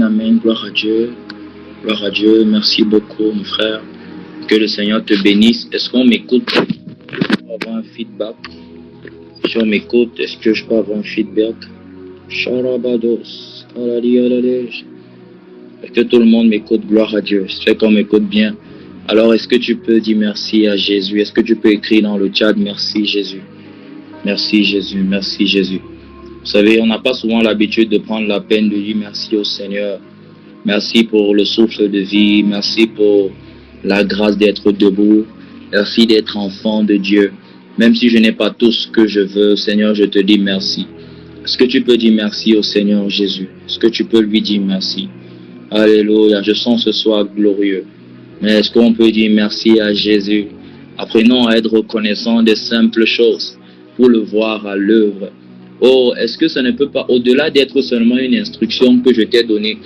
Amen, amen. Gloire à Dieu. Gloire à Dieu. Merci beaucoup, mon frère. Que le Seigneur te bénisse. Est-ce qu'on m'écoute? Je peux avoir un feedback. Si on m'écoute, est-ce que je peux avoir un feedback? Charabados. Est-ce que tout le monde m'écoute? Gloire à Dieu. J'espère qu'on m'écoute bien. Alors, est-ce que tu peux dire merci à Jésus? Est-ce que tu peux écrire dans le chat merci Jésus? Merci Jésus, merci Jésus. Vous savez, on n'a pas souvent l'habitude de prendre la peine de dire merci au Seigneur. Merci pour le souffle de vie. Merci pour la grâce d'être debout. Merci d'être enfant de Dieu. Même si je n'ai pas tout ce que je veux, Seigneur, je te dis merci. Est-ce que tu peux dire merci au Seigneur Jésus? Est-ce que tu peux lui dire merci? Alléluia, je sens ce soir glorieux. Mais est-ce qu'on peut dire merci à Jésus? Apprenons à être reconnaissants des simples choses pour le voir à l'œuvre. Oh, est-ce que ça ne peut pas, au-delà d'être seulement une instruction que je t'ai donnée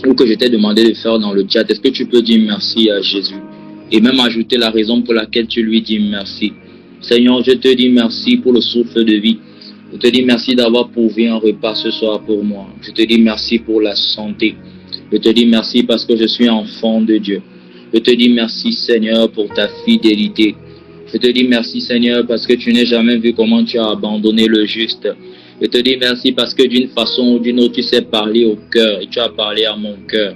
ou que je t'ai demandé de faire dans le chat, est-ce que tu peux dire merci à Jésus? Et même ajouter la raison pour laquelle tu lui dis merci. Seigneur, je te dis merci pour le souffle de vie. Je te dis merci d'avoir pourvu un repas ce soir pour moi. Je te dis merci pour la santé. Je te dis merci parce que je suis enfant de Dieu. Je te dis merci Seigneur pour ta fidélité. Je te dis merci Seigneur parce que tu n'as jamais vu comment tu as abandonné le juste. Je te dis merci parce que d'une façon ou d'une autre tu sais parler au cœur et tu as parlé à mon cœur.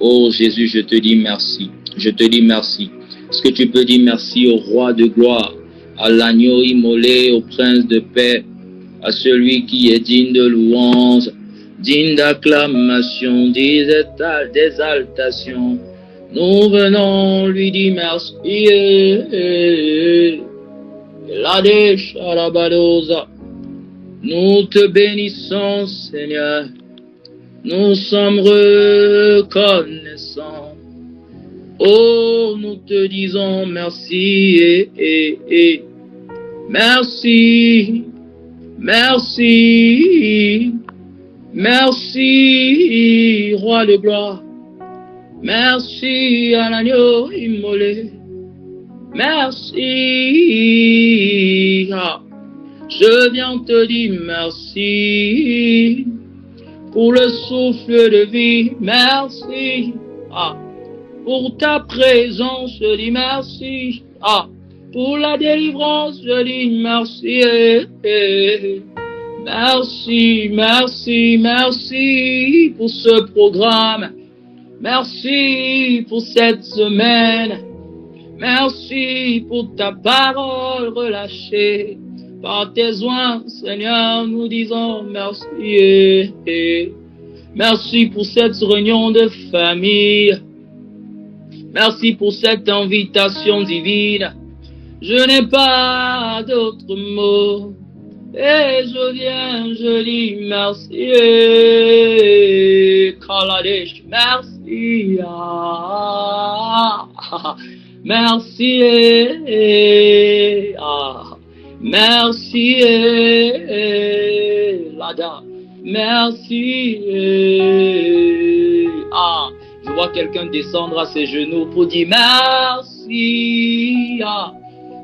Oh Jésus, je te dis merci. Je te dis merci. Est-ce que tu peux dire merci au roi de gloire, à l'agneau immolé, au prince de paix, à celui qui est digne de louange, digne d'acclamation, d'exaltation. Nous venons lui dire merci. Nous te bénissons, Seigneur. Nous sommes reconnaissants. Oh, nous te disons merci. Merci. Merci. Merci, roi de gloire. Merci à l'agneau immolé. Merci. Je viens te dire merci pour le souffle de vie. Merci. Pour ta présence, je dis merci. Pour la délivrance, je dis merci. Merci, merci, merci pour ce programme. Merci pour cette semaine. Merci pour ta parole relâchée. Par tes oins, Seigneur, nous disons merci. Merci pour cette réunion de famille. Merci pour cette invitation divine. Je n'ai pas d'autres mots. Et je viens, je dis merci. Kaladesh, merci. Merci. Merci. Lada. Merci. Je vois quelqu'un descendre à ses genoux pour dire merci.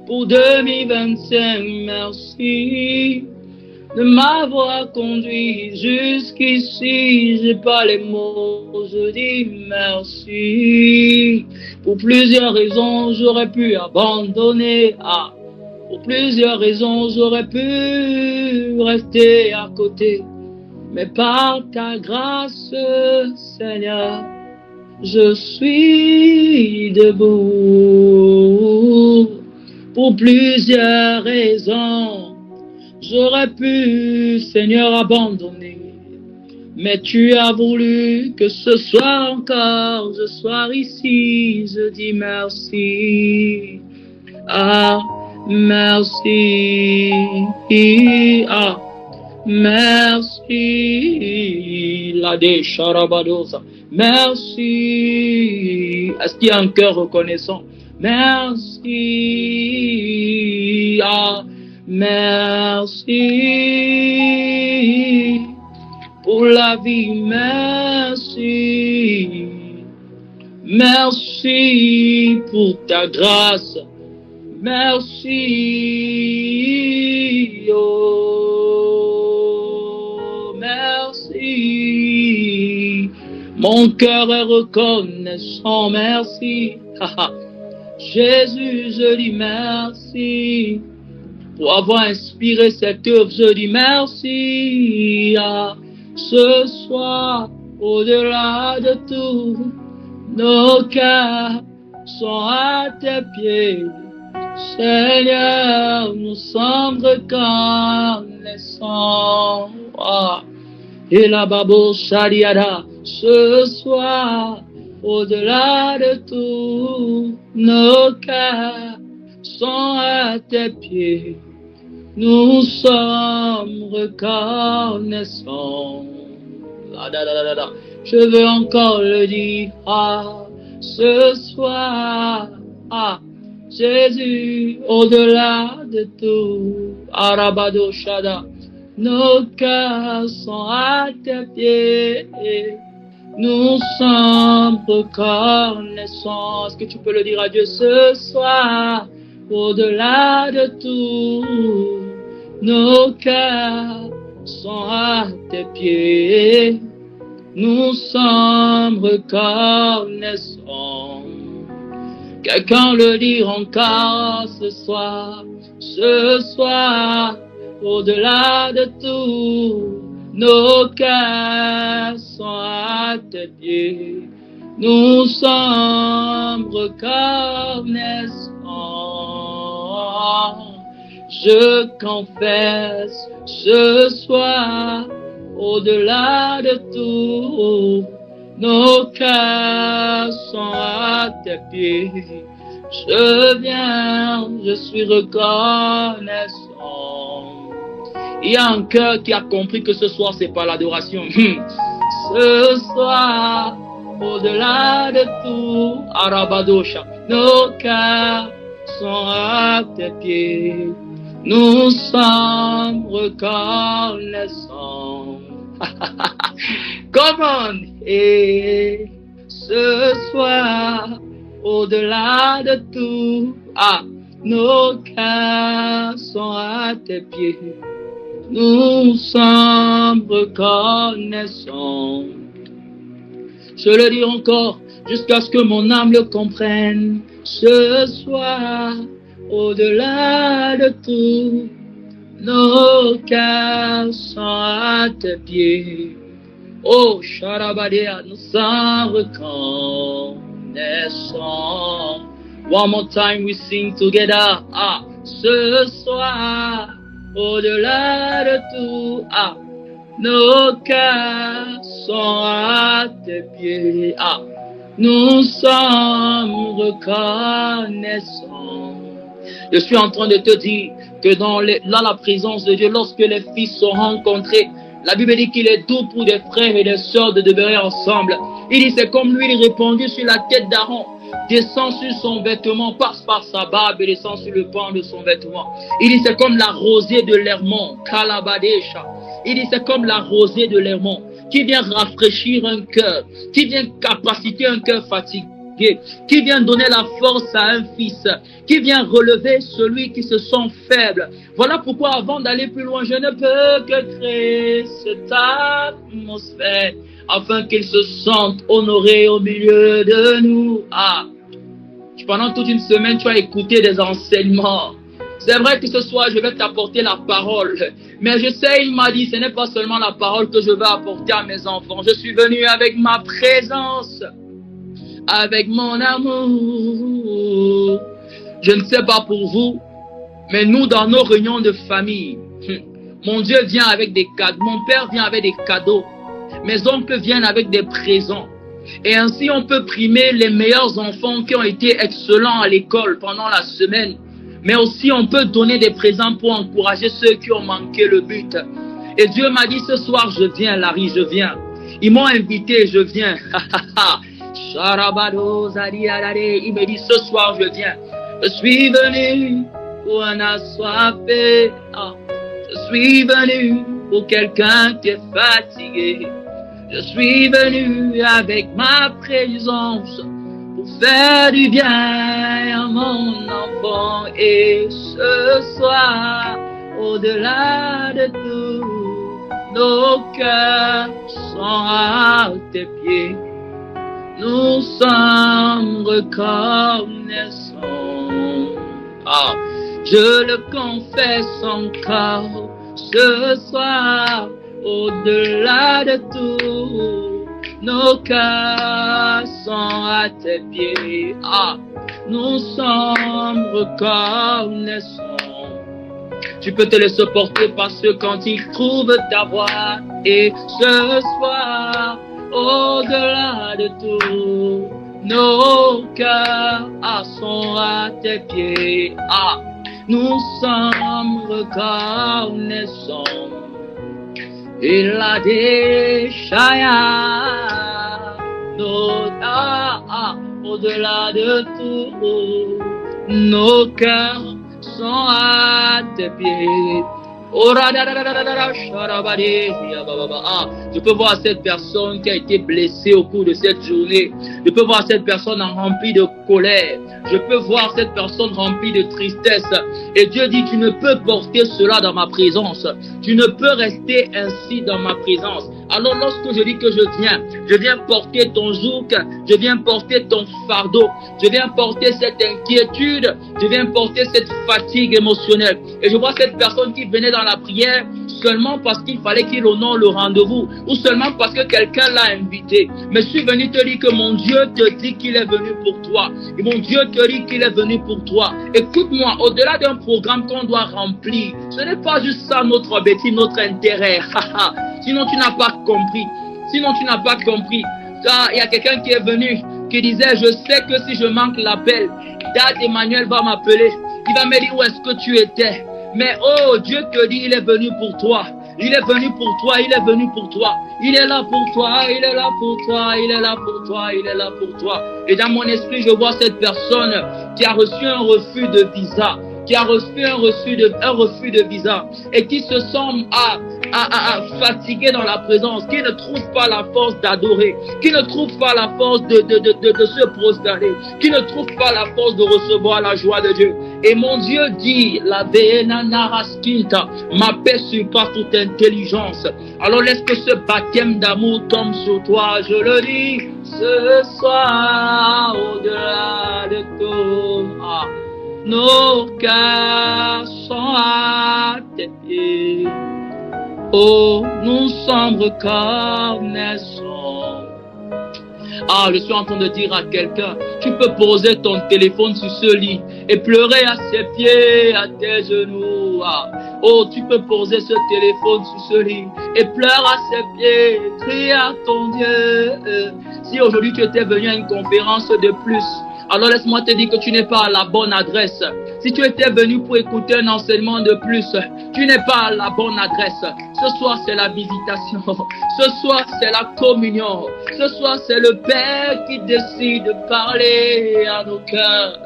Pour 2025, merci de m'avoir conduit jusqu'ici. J'ai pas les mots, je dis merci. Pour plusieurs raisons, j'aurais pu abandonner. Pour plusieurs raisons, j'aurais pu rester à côté. Mais par ta grâce, Seigneur, je suis debout. Pour plusieurs raisons, j'aurais pu, Seigneur, abandonner. Mais tu as voulu que ce soir encore, je sois ici. Je dis merci. Merci. Merci. La décharabadosa. Merci. Est-ce qu'il y a un cœur reconnaissant? Merci. Merci. Pour la vie, merci. Merci pour ta grâce. Merci. Oh, merci. Mon cœur est reconnaissant, merci. Jésus, je dis merci. Pour avoir inspiré cette œuvre, je dis merci. Ce soir, au-delà de tout, nos cœurs sont à tes pieds. Seigneur, nous sommes reconnaissants. Et la babo shadiada, ce soir, au-delà de tout, nos cœurs sont à tes pieds. Nous sommes reconnaissants. Je veux encore le dire, ce soir, Jésus, au-delà de tout, Arabado Shada, nos cœurs sont à tes pieds. Nous sommes reconnaissants. Est-ce que tu peux le dire à Dieu ce soir? Au-delà de tout, nos cœurs sont à tes pieds. Nous sommes reconnaissants. Quelqu'un le dit encore ce soir. Ce soir, au-delà de tout, nos cœurs sont à tes pieds. Nous sommes reconnaissants. Je confesse ce soir, au-delà de tout, nos cœurs sont à tes pieds. Je viens, je suis reconnaissant. Il y a un cœur qui a compris que ce soir, c'est pas l'adoration. Ce soir, au-delà de tout, Arabadosha, nos cœurs sont à tes pieds. Nous sommes reconnaissants. Come on! Et ce soir, au-delà de tout, nos cœurs sont à tes pieds. Nous sommes reconnaissants. Je le dis encore, jusqu'à ce que mon âme le comprenne. Ce soir, au-delà de tout, nos cœurs sont à tes pieds. Oh, Sharabadea, nous sommes reconnaissants. One more time we sing together. Ce soir, au-delà de tout, nos cœurs sont à tes pieds. Nous sommes reconnaissants. Je suis en train de te dire que dans la présence de Dieu, lorsque les fils sont rencontrés, la Bible dit qu'il est doux pour des frères et des sœurs de demeurer ensemble. Il dit c'est comme l'huile répandue sur la tête d'Aaron, descend sur son vêtement, passe par sa barbe et descend sur le pan de son vêtement. Il dit c'est comme la rosée de l'Hermon, Kalabadesha. Il dit c'est comme la rosée de l'Hermon qui vient rafraîchir un cœur, qui vient capaciter un cœur fatigué, qui vient donner la force à un fils, qui vient relever celui qui se sent faible. Voilà pourquoi avant d'aller plus loin, je ne peux que créer cette atmosphère afin qu'il se sente honoré au milieu de nous. Pendant toute une semaine, tu as écouté des enseignements. C'est vrai que ce soir, je vais t'apporter la parole. Mais je sais, il m'a dit, ce n'est pas seulement la parole que je vais apporter à mes enfants. Je suis venu avec ma présence, avec mon amour. Je ne sais pas pour vous, mais nous, dans nos réunions de famille, mon Dieu vient avec des cadeaux. Mon Père vient avec des cadeaux. Mes oncles viennent avec des présents. Et ainsi, on peut primer les meilleurs enfants qui ont été excellents à l'école pendant la semaine. Mais aussi, on peut donner des présents pour encourager ceux qui ont manqué le but. Et Dieu m'a dit, ce soir, je viens, Larry, je viens. Ils m'ont invité, je viens. Il me dit, ce soir, je viens. Je suis venu pour un assoiffé. Je suis venu pour quelqu'un qui est fatigué. Je suis venu avec ma présence pour faire du bien à mon enfant. Et ce soir, au-delà de tout, nos cœurs sont à tes pieds. nous sommes reconnaissants. Ah, je le confesse encore ce soir, au-delà de tout, nos cœurs sont à tes pieds. Ah, nous sommes reconnaissants. Tu peux te laisser porter par ce cantique, trouve ta voix. Et ce soir, au-delà de tout, nos cœurs sont à tes pieds. Ah, nous sommes reconnaissants. Il a déchaya, au-delà de tout, nos cœurs sont à tes pieds. Je peux voir cette personne qui a été blessée au cours de cette journée. Je peux voir cette personne remplie de colère. Je peux voir cette personne remplie de tristesse. Et Dieu dit, tu ne peux porter cela dans ma présence. Tu ne peux rester ainsi dans ma présence. Alors lorsque je dis que je viens porter ton joug, je viens porter ton fardeau, je viens porter cette inquiétude, je viens porter cette fatigue émotionnelle. Et je vois cette personne qui venait dans la prière seulement parce qu'il fallait qu'il honore le rendez-vous, ou seulement parce que quelqu'un l'a invité. Mais je suis venu te dire que mon Dieu te dit qu'il est venu pour toi. Et mon Dieu te dit qu'il est venu pour toi. Écoute-moi, au-delà d'un programme qu'on doit remplir, ce n'est pas juste ça notre objectif, notre intérêt. Sinon tu n'as pas compris. Sinon tu n'as pas compris. Il y a quelqu'un qui est venu, qui disait, je sais que si je manque l'appel, Dad Emmanuel va m'appeler. Il va me dire où est-ce que tu étais. Mais oh, Dieu te dit, il est venu pour toi. Il est venu pour toi, il est venu pour toi. Il est là pour toi, il est là pour toi, il est là pour toi, il est là pour toi. Et dans mon esprit, je vois cette personne qui a reçu un refus de visa, qui a reçu un refus de visa et qui se sent fatigué dans la présence, qui ne trouve pas la force d'adorer, qui ne trouve pas la force de se prosterner, qui ne trouve pas la force de recevoir la joie de Dieu. Et mon Dieu dit, la Vénanaraskinta, ma paix surpasse toute intelligence. Alors laisse que ce baptême d'amour tombe sur toi, je le dis, ce soir, au-delà de tout. Nos cœurs sont à tes pieds. Oh, nous sommes reconnaissants. Je suis en train de dire à quelqu'un, tu peux poser ton téléphone sur ce lit et pleurer à ses pieds, à tes genoux. Oh, tu peux poser ce téléphone sur ce lit et pleurer à ses pieds, crier à ton Dieu. Si aujourd'hui tu étais venu à une conférence de plus, alors laisse-moi te dire que tu n'es pas à la bonne adresse. Si tu étais venu pour écouter un enseignement de plus, tu n'es pas à la bonne adresse. Ce soir, c'est la visitation. Ce soir, c'est la communion. Ce soir, c'est le Père qui décide de parler à nos cœurs.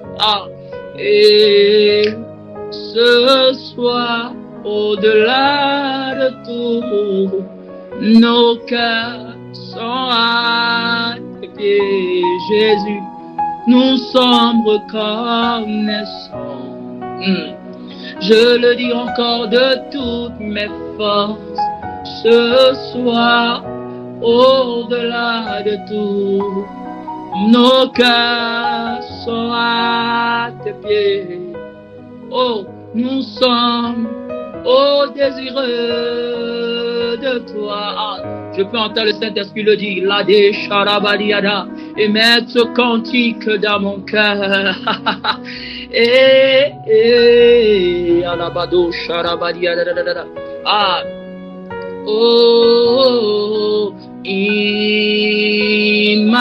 Et ce soir, au-delà de tout, nos cœurs sont à tes pieds, Jésus. Nous sommes reconnaissants. Je le dis encore de toutes mes forces. Ce soir, au-delà de tout, nos cœurs sont à tes pieds. Oh, nous sommes désireux de toi. Je peux entendre le Saint-Esprit le dire, la décharabadiada, et mettre ce cantique dans mon cœur. Alabado charabadiada. Oh, in my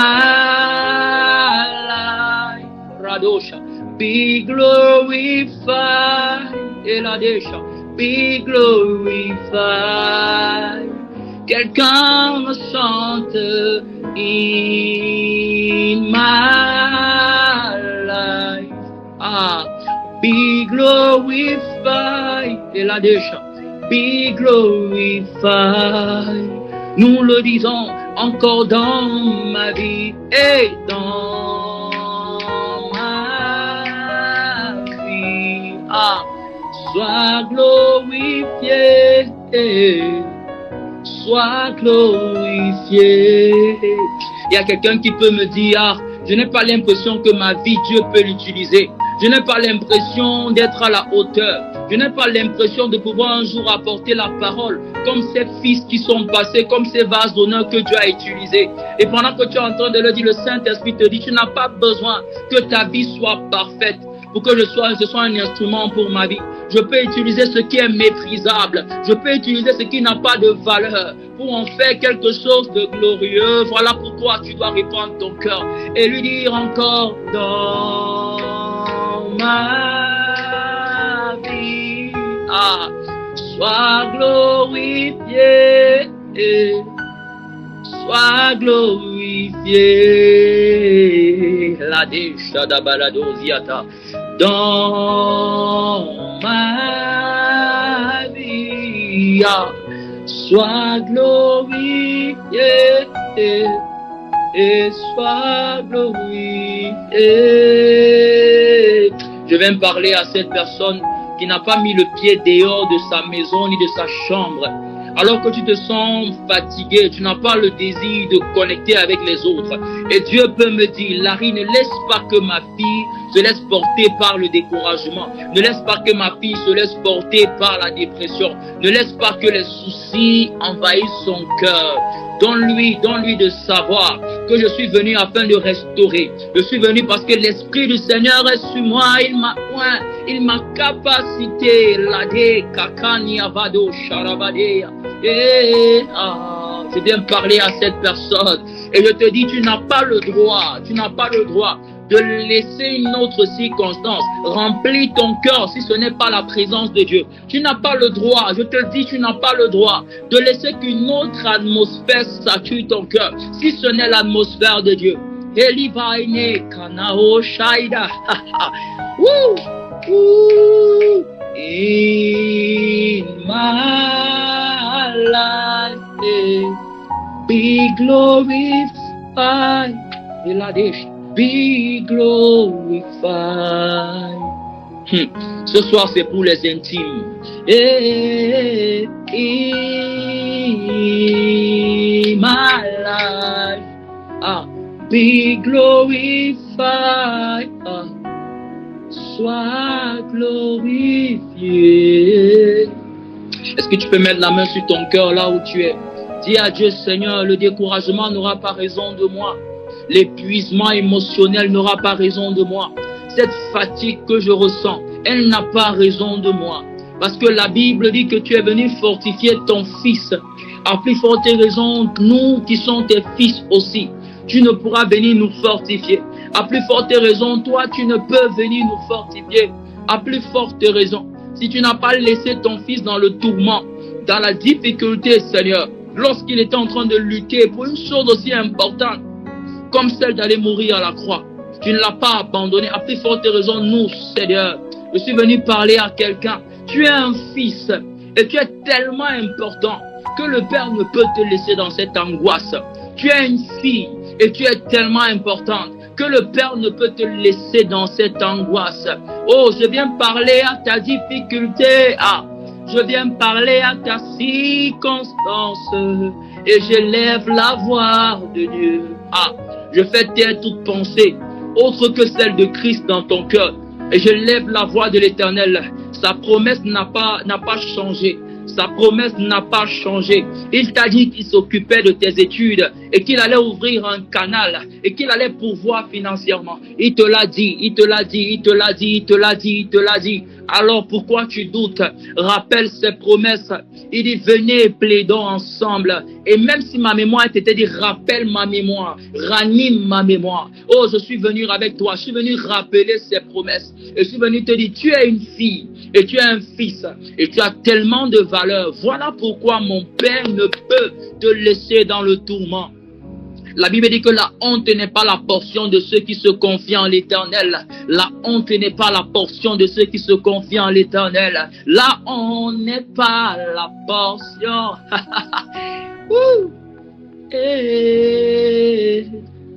life, Radosha, be glorified, Eladesha, be glorified. Quelqu'un me chante, in my life, be glorified, Eladesha, be glorified. Nous le disons encore dans ma vie et dans ma vie. Sois glorifié, sois glorifié. Il y a quelqu'un qui peut me dire, ah, je n'ai pas l'impression que ma vie, Dieu peut l'utiliser. Je n'ai pas l'impression d'être à la hauteur. Je n'ai pas l'impression de pouvoir un jour apporter la parole comme ces fils qui sont passés, comme ces vases d'honneur que Dieu a utilisés. Et pendant que tu es en train de le dire, le Saint-Esprit te dit, tu n'as pas besoin que ta vie soit parfaite pour que ce soit un instrument pour ma vie. Je peux utiliser ce qui est méprisable. Je peux utiliser ce qui n'a pas de valeur pour en faire quelque chose de glorieux. Voilà pourquoi tu dois répandre ton cœur et lui dire encore, dans ma vie, ah, sois glorifié, sois glorifié. La déchada baladosiata. Dans ma vie, sois glorifié et sois glorifié. Je vais me parler à cette personne qui n'a pas mis le pied dehors de sa maison ni de sa chambre. Alors que tu te sens fatigué, tu n'as pas le désir de connecter avec les autres. Et Dieu peut me dire, Larry, ne laisse pas que ma fille se laisse porter par le découragement. Ne laisse pas que ma fille se laisse porter par la dépression. Ne laisse pas que les soucis envahissent son cœur. Donne-lui de savoir que je suis venu afin de restaurer. Je suis venu parce que l'Esprit du Seigneur est sur moi. Il m'a capacité. Je viens parler à cette personne. Et je te dis, tu n'as pas le droit de laisser une autre circonstance remplir ton cœur si ce n'est pas la présence de Dieu. Tu n'as pas le droit, je te le dis, tu n'as pas le droit de laisser qu'une autre atmosphère sature ton cœur si ce n'est l'atmosphère de Dieu. Elivaine kanao shaida. In my life, be glorified. Be glorified. Ce soir, c'est pour les intimes. In my life, be glorified. Sois glorifié. Est-ce que tu peux mettre la main sur ton cœur là où tu es? Dis à Dieu, Seigneur, le découragement n'aura pas raison de moi. L'épuisement émotionnel n'aura pas raison de moi. Cette fatigue que je ressens, elle n'a pas raison de moi. Parce que la Bible dit que tu es venu fortifier ton fils. À plus forte raison, nous qui sommes tes fils aussi, tu ne pourras venir nous fortifier. À plus forte raison, toi, tu ne peux venir nous fortifier. À plus forte raison, si tu n'as pas laissé ton fils dans le tourment, dans la difficulté, Seigneur, lorsqu'il était en train de lutter pour une chose aussi importante, comme celle d'aller mourir à la croix. Tu ne l'as pas abandonné. À plus forte raison, nous, Seigneur, je suis venu parler à quelqu'un. Tu es un fils et tu es tellement important que le Père ne peut te laisser dans cette angoisse. Tu es une fille et tu es tellement importante que le Père ne peut te laisser dans cette angoisse. Oh, je viens parler à ta difficulté. Je viens parler à ta circonstance et j'élève la voix de Dieu. Je fais taire toute pensée autre que celle de Christ dans ton cœur et je lève la voix de l'Éternel. Sa promesse n'a pas changé. Sa promesse n'a pas changé. Il t'a dit qu'il s'occupait de tes études et qu'il allait ouvrir un canal et qu'il allait pourvoir financièrement. Il te l'a dit, il te l'a dit, il te l'a dit, il te l'a dit, il te l'a dit. Alors pourquoi tu doutes? Rappelle ses promesses. Il dit venez plaidons ensemble. Et même si ma mémoire t'était dit rappelle ma mémoire, ranime ma mémoire. Oh, je suis venu avec toi, je suis venu rappeler ses promesses. Et je suis venu te dire tu es une fille et tu es un fils et tu as tellement de valeur. Voilà pourquoi mon Père ne peut te laisser dans le tourment. La Bible dit que la honte n'est pas la portion de ceux qui se confient en l'Éternel. La honte n'est pas la portion de ceux qui se confient en l'Éternel. La honte n'est pas la portion.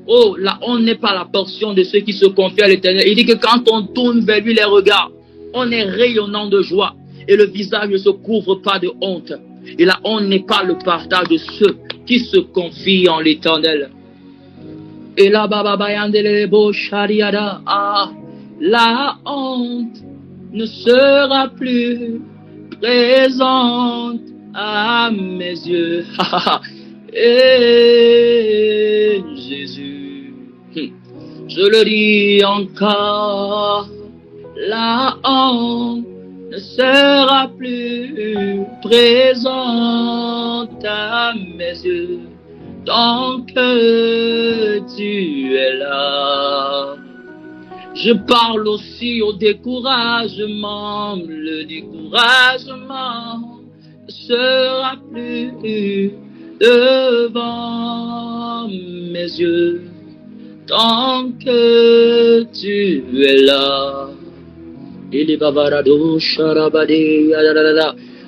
Oh, la honte n'est pas la portion de ceux qui se confient à l'Éternel. Il dit que quand on tourne vers lui les regards, on est rayonnant de joie et le visage ne se couvre pas de honte. Et la honte n'est pas le partage de ceux qui se confient en l'Éternel. Et là, la honte ne sera plus présente à mes yeux. Et Jésus, je le dis encore, la honte ne sera plus présente à mes yeux tant que tu es là. Je parle aussi au découragement. Le découragement ne sera plus devant mes yeux tant que tu es là. Et les babarado charabade,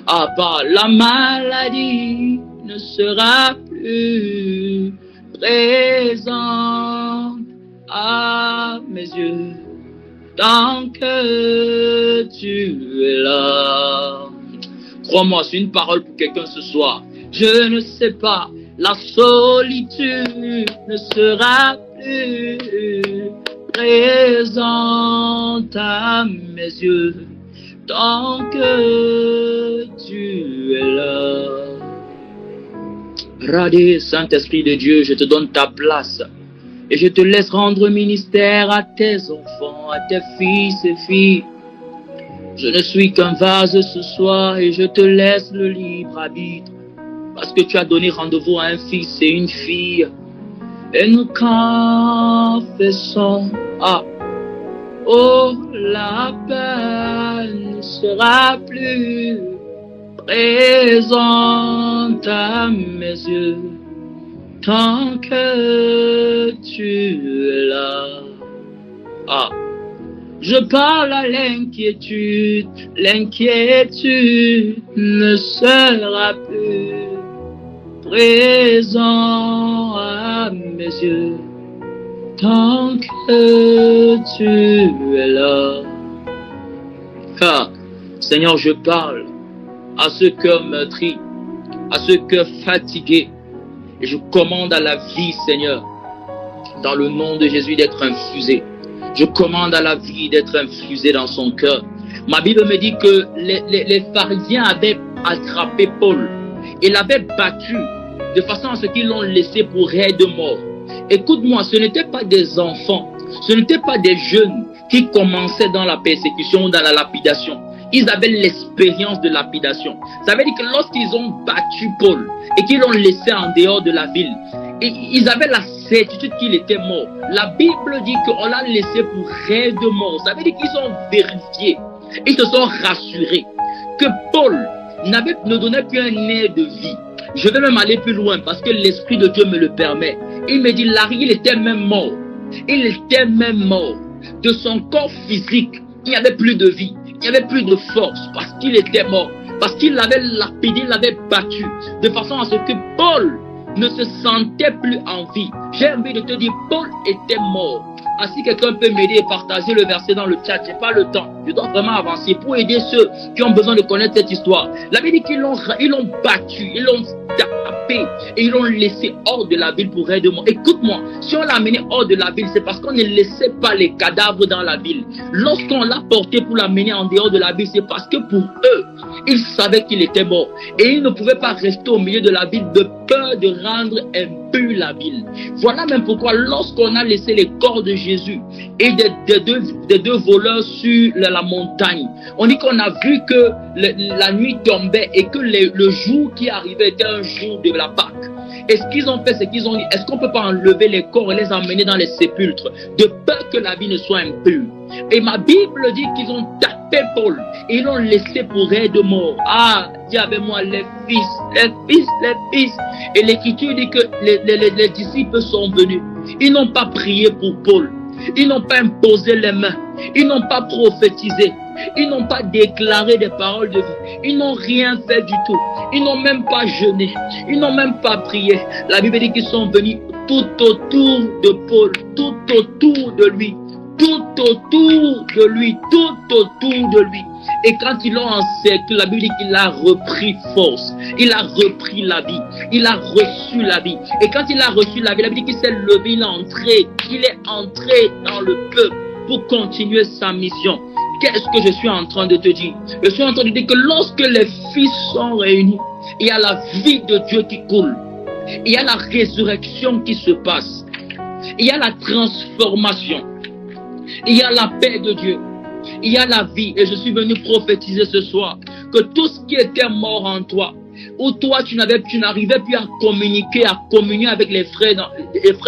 la maladie ne sera plus présente à mes yeux tant que tu es là. Crois-moi, c'est une parole pour quelqu'un ce soir. Je ne sais pas, la solitude ne sera plus présente à mes yeux tant que tu es là. Radé, Saint-Esprit de Dieu, je te donne ta place et je te laisse rendre ministère à tes enfants, à tes fils et filles. Je ne suis qu'un vase ce soir et je te laisse le libre arbitre parce que tu as donné rendez-vous à un fils et une fille. Et nous confessons, oh, la peine ne sera plus présente à mes yeux tant que tu es là. Je parle à l'inquiétude, l'inquiétude ne sera plus présent à mes yeux tant que tu es là. Seigneur, je parle à ce cœur meurtri, à ce cœur fatigué, et je commande à la vie, Seigneur, dans le nom de Jésus, d'être infusée. Je commande à la vie d'être infusée dans son cœur. Ma Bible me dit que les pharisiens avaient attrapé Paul et l'avaient battu de façon à ce qu'ils l'ont laissé pour raide mort. Écoute-moi, ce n'étaient pas des enfants, ce n'étaient pas des jeunes qui commençaient dans la persécution ou dans la lapidation. Ils avaient l'expérience de lapidation. Ça veut dire que lorsqu'ils ont battu Paul et qu'ils l'ont laissé en dehors de la ville, ils avaient la certitude qu'il était mort. La Bible dit qu'on l'a laissé pour raide mort. Ça veut dire qu'ils ont vérifié. Ils se sont rassurés que Paul ne donnait plus un air de vie. Je vais même aller plus loin parce que l'Esprit de Dieu me le permet. Il me dit, Larry, il était même mort. Il était même mort. De son corps physique, il n'y avait plus de vie. Il n'y avait plus de force parce qu'il était mort. Parce qu'il l'avait lapidé, il l'avait battu. De façon à ce que Paul ne se sentait plus en vie. J'ai envie de te dire, Paul était mort. Si quelqu'un peut m'aider et partager le verset dans le chat, j'ai pas le temps. Je dois vraiment avancer pour aider ceux qui ont besoin de connaître cette histoire. La Bible dit qu'ils l'ont battu, ils l'ont tapé et ils l'ont laissé hors de la ville pour raide mort. Écoute-moi, si on l'a amené hors de la ville, c'est parce qu'on ne laissait pas les cadavres dans la ville. Lorsqu'on l'a porté pour l'amener en dehors de la ville, c'est parce que pour eux, ils savaient qu'il était mort. Et ils ne pouvaient pas rester au milieu de la ville de peur de rendre impure la ville. Voilà même pourquoi lorsqu'on a laissé les corps de Jésus et des deux voleurs sur la montagne, on dit qu'on a vu que la nuit tombait et que le jour qui arrivait était un jour de la Pâque. Et ce qu'ils ont fait, c'est qu'ils ont dit, est-ce qu'on ne peut pas enlever les corps et les emmener dans les sépulcres de peur que la vie ne soit impure? Et ma Bible dit qu'ils ont tapé Paul et ils l'ont laissé pour raide mort. Dis avec moi, les fils. Et l'Écriture dit que les disciples sont venus. Ils n'ont pas prié pour Paul. Ils n'ont pas imposé les mains. Ils n'ont pas prophétisé. Ils n'ont pas déclaré des paroles de vie. Ils n'ont rien fait du tout. Ils n'ont même pas jeûné. Ils n'ont même pas prié. La Bible dit qu'ils sont venus tout autour de Paul, tout autour de lui. Tout autour de lui, tout autour de lui. Et quand ils l'ont encerclé, la Bible dit qu'il a repris force. Il a repris la vie. Il a reçu la vie. Et quand il a reçu la vie, la Bible dit qu'il s'est levé, il est entré dans le peuple pour continuer sa mission. Qu'est-ce que je suis en train de te dire? Je suis en train de dire que lorsque les fils sont réunis, il y a la vie de Dieu qui coule. Il y a la résurrection qui se passe. Il y a la transformation. Il y a la paix de Dieu. Il y a la vie. Et je suis venu prophétiser ce soir que tout ce qui était mort en toi, où toi tu n'arrivais plus à communier avec les frères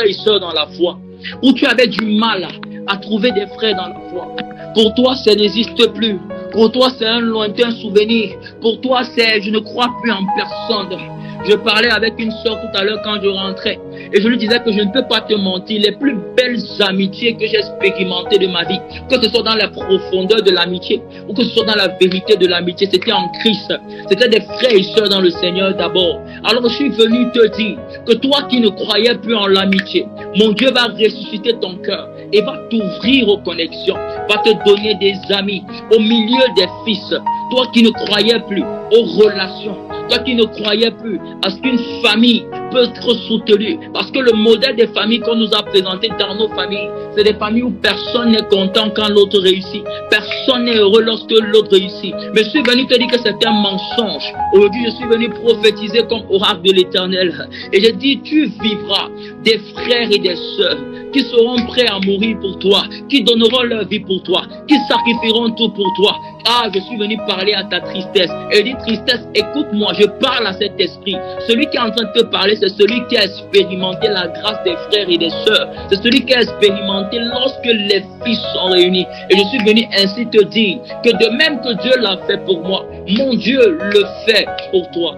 et sœurs dans la foi, où tu avais du mal à trouver des frères dans la foi. Pour toi, ça n'existe plus. Pour toi, c'est un lointain souvenir. Pour toi, c'est je ne crois plus en personne. Je parlais avec une sœur tout à l'heure quand je rentrais et je lui disais que je ne peux pas te mentir. Les plus belles amitiés que j'ai expérimentées de ma vie, que ce soit dans la profondeur de l'amitié ou que ce soit dans la vérité de l'amitié, c'était en Christ. C'était des frères et sœurs dans le Seigneur d'abord. Alors je suis venu te dire que toi qui ne croyais plus en l'amitié, mon Dieu va ressusciter ton cœur et va t'ouvrir aux connexions, va te donner des amis au milieu des fils. Toi qui ne croyais plus aux relations, toi qui ne croyais plus à ce qu'une famille peut être soutenue. Parce que le modèle des familles qu'on nous a présenté dans nos familles, c'est des familles où personne n'est content quand l'autre réussit. Personne n'est heureux lorsque l'autre réussit. Mais je suis venu te dire que c'est un mensonge. Aujourd'hui, je suis venu prophétiser comme oracle de l'Éternel. Et je dis, tu vivras des frères et des sœurs qui seront prêts à mourir pour toi, qui donneront leur vie pour toi, qui sacrifieront tout pour toi. Ah, je suis venu parler à ta tristesse. Et dis, tristesse, écoute-moi, je parle à cet esprit. Celui qui est en train de te parler, c'est celui qui a expérimenté la grâce des frères et des sœurs. C'est celui qui a expérimenté lorsque les fils sont réunis. Et je suis venu ainsi te dire que de même que Dieu l'a fait pour moi, mon Dieu le fait pour toi.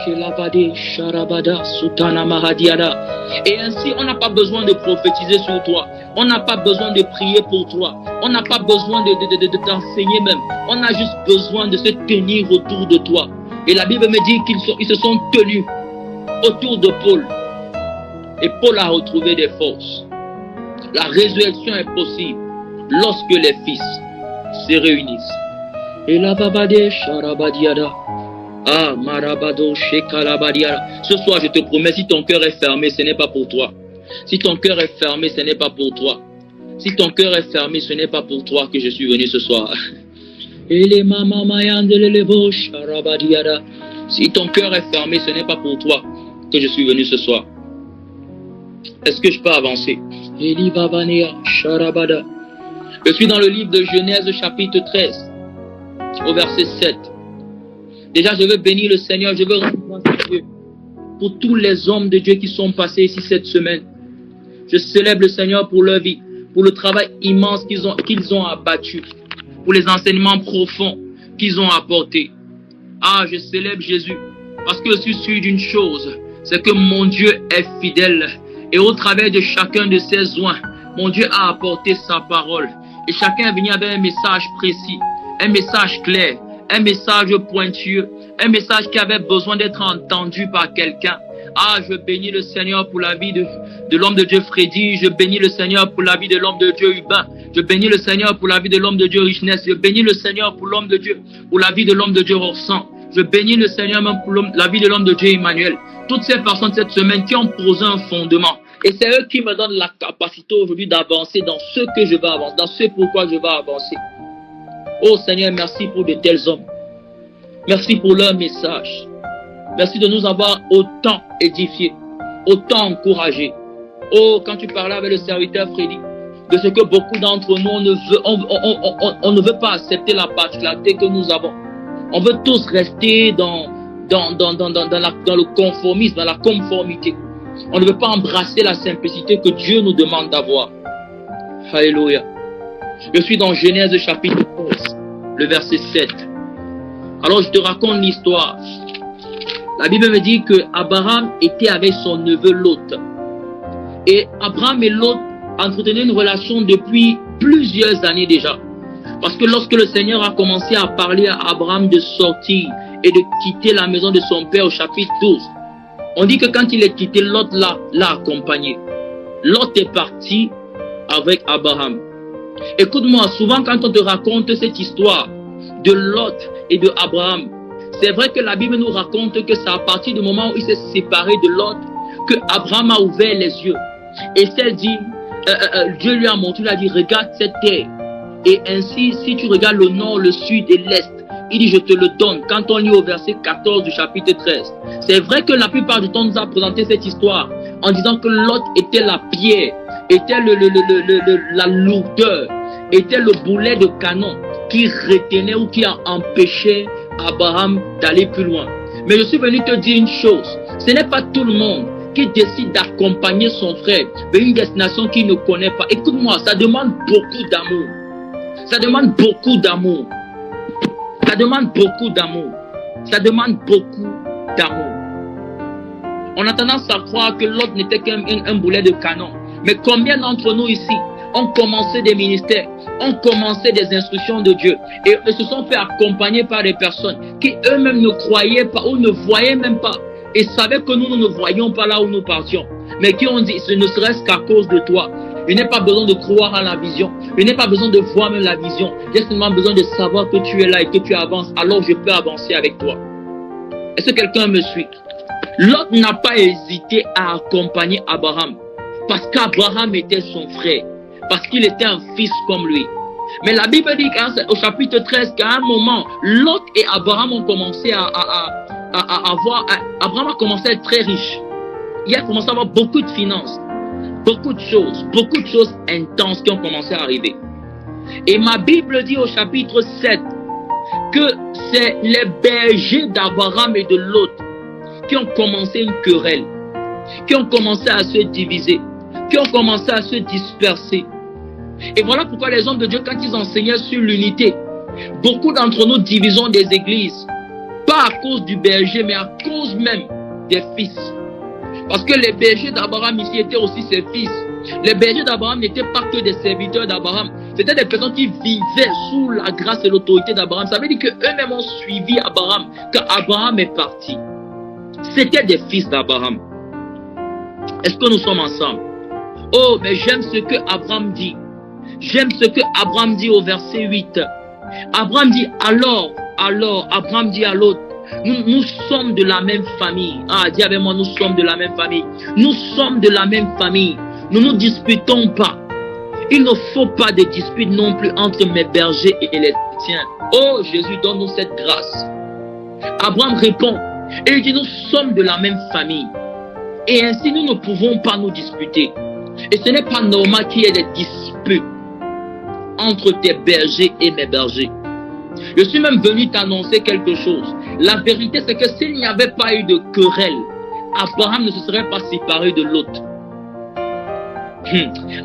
Et ainsi, on n'a pas besoin de prophétiser sur toi. On n'a pas besoin de prier pour toi. On n'a pas besoin de t'enseigner même. On a juste besoin de se tenir autour de toi. Et la Bible me dit qu'ils se sont tenus autour de Paul. Et Paul a retrouvé des forces. La résurrection est possible lorsque les fils se réunissent. Et la babade sharabadiada. Ah, marabado shekalabadiada. Ce soir, je te promets, si ton cœur est fermé, ce n'est pas pour toi. Si ton cœur est fermé, ce n'est pas pour toi. Si ton cœur est fermé, ce n'est pas pour toi que je suis venu ce soir. Si ton cœur est fermé, ce n'est pas pour toi que je suis venu ce soir. Est-ce que je peux avancer? Je suis dans le livre de Genèse chapitre 13, au verset 7. Déjà, je veux bénir le Seigneur, je veux remercier Dieu pour tous les hommes de Dieu qui sont passés ici cette semaine. Je célèbre le Seigneur pour leur vie, pour le travail immense qu'ils ont abattu, pour les enseignements profonds qu'ils ont apportés. Ah, je célèbre Jésus parce que je suis sûr d'une chose, c'est que mon Dieu est fidèle. Et au travers de chacun de ses oins, mon Dieu a apporté sa parole. Et chacun est venu avec un message précis, un message clair, un message pointueux, un message qui avait besoin d'être entendu par quelqu'un. Ah, je bénis le Seigneur pour la vie de l'homme de Dieu Freddy. Je bénis le Seigneur pour la vie de l'homme de Dieu Hubin. Je bénis le Seigneur pour la vie de l'homme de Dieu Richness. Je bénis le Seigneur pour l'homme de Dieu, pour la vie de l'homme de Dieu Orsan. Je bénis le Seigneur même pour la vie de l'homme de Dieu Emmanuel. Toutes ces personnes cette semaine qui ont posé un fondement. Et c'est eux qui me donnent la capacité aujourd'hui d'avancer dans ce que je vais avancer, dans ce pourquoi je vais avancer. Oh Seigneur, merci pour de tels hommes. Merci pour leur message. Merci de nous avoir autant édifiés, autant encouragés. Oh, quand tu parlais avec le serviteur Freddy, de ce que beaucoup d'entre nous, on ne veut pas accepter la particularité que nous avons. On veut tous rester dans le conformisme, dans la conformité. On ne veut pas embrasser la simplicité que Dieu nous demande d'avoir. Alléluia. Je suis dans Genèse chapitre 11, le verset 7. Alors je te raconte l'histoire. La Bible me dit que Abraham était avec son neveu Lot. Et Abraham et Lot entretenaient une relation depuis plusieurs années déjà. Parce que lorsque le Seigneur a commencé à parler à Abraham de sortir et de quitter la maison de son père au chapitre 12, on dit que quand il est quitté, Lot l'a accompagné. Lot est parti avec Abraham. Écoute-moi, souvent quand on te raconte cette histoire, de Lot et de Abraham. C'est vrai que la Bible nous raconte que c'est à partir du moment où il s'est séparé de Lot que Abraham a ouvert les yeux. Et s'est dit, Dieu lui a montré, il a dit, regarde cette terre. Et ainsi, si tu regardes le nord, le sud et l'est, il dit, je te le donne. Quand on lit au verset 14 du chapitre 13. C'est vrai que la plupart du temps, on nous a présenté cette histoire en disant que Lot était la pierre, était la lourdeur, était le boulet de canon qui retenait ou qui a empêché Abraham d'aller plus loin. Mais je suis venu te dire une chose, ce n'est pas tout le monde qui décide d'accompagner son frère vers une destination qu'il ne connaît pas. Écoute-moi, ça demande beaucoup d'amour. Ça demande beaucoup d'amour. Ça demande beaucoup d'amour. Ça demande beaucoup d'amour. On a tendance à croire que l'autre n'était qu'un boulet de canon. Mais combien d'entre nous ici ont commencé des ministères, ont commencé des instructions de Dieu et se sont fait accompagner par des personnes qui eux-mêmes ne croyaient pas ou ne voyaient même pas et savaient que nous ne voyions pas là où nous partions. Mais qui ont dit, ce ne serait-ce qu'à cause de toi. Il n'est pas besoin de croire à la vision. Il n'est pas besoin de voir même la vision. J'ai seulement besoin de savoir que tu es là et que tu avances. Alors je peux avancer avec toi. Est-ce que quelqu'un me suit? Lot n'a pas hésité à accompagner Abraham. Parce qu'Abraham était son frère. Parce qu'il était un fils comme lui. Mais la Bible dit au chapitre 13 qu'à un moment, Lot et Abraham ont commencé Abraham a commencé à être très riche. Il a commencé à avoir beaucoup de finances. Beaucoup de choses intenses qui ont commencé à arriver. Et ma Bible dit au chapitre 7 que c'est les bergers d'Abraham et de Lot qui ont commencé une querelle, qui ont commencé à se diviser, qui ont commencé à se disperser. Et voilà pourquoi les hommes de Dieu, quand ils enseignaient sur l'unité, beaucoup d'entre nous divisons des églises, pas à cause du berger, mais à cause même des fils. Parce que les bergers d'Abraham ici étaient aussi ses fils. Les bergers d'Abraham n'étaient pas que des serviteurs d'Abraham. C'était des personnes qui vivaient sous la grâce et l'autorité d'Abraham. Ça veut dire qu'eux-mêmes ont suivi Abraham quand Abraham est parti. C'était des fils d'Abraham. Est-ce que nous sommes ensemble? Oh, mais j'aime ce que Abraham dit. J'aime ce que Abraham dit au verset 8. Abraham dit alors, Abraham dit à l'autre, nous sommes de la même famille. Ah, dis avec moi, nous sommes de la même famille. Nous sommes de la même famille. Nous ne nous disputons pas. Il ne faut pas de dispute non plus entre mes bergers et les tiens. Oh, Jésus, donne-nous cette grâce. Abraham répond, et il dit, nous sommes de la même famille. Et ainsi, nous ne pouvons pas nous disputer. Et ce n'est pas normal qu'il y ait des disputes entre tes bergers et mes bergers. Je suis même venu t'annoncer quelque chose. La vérité, c'est que s'il n'y avait pas eu de querelle, Abraham ne se serait pas séparé de l'autre.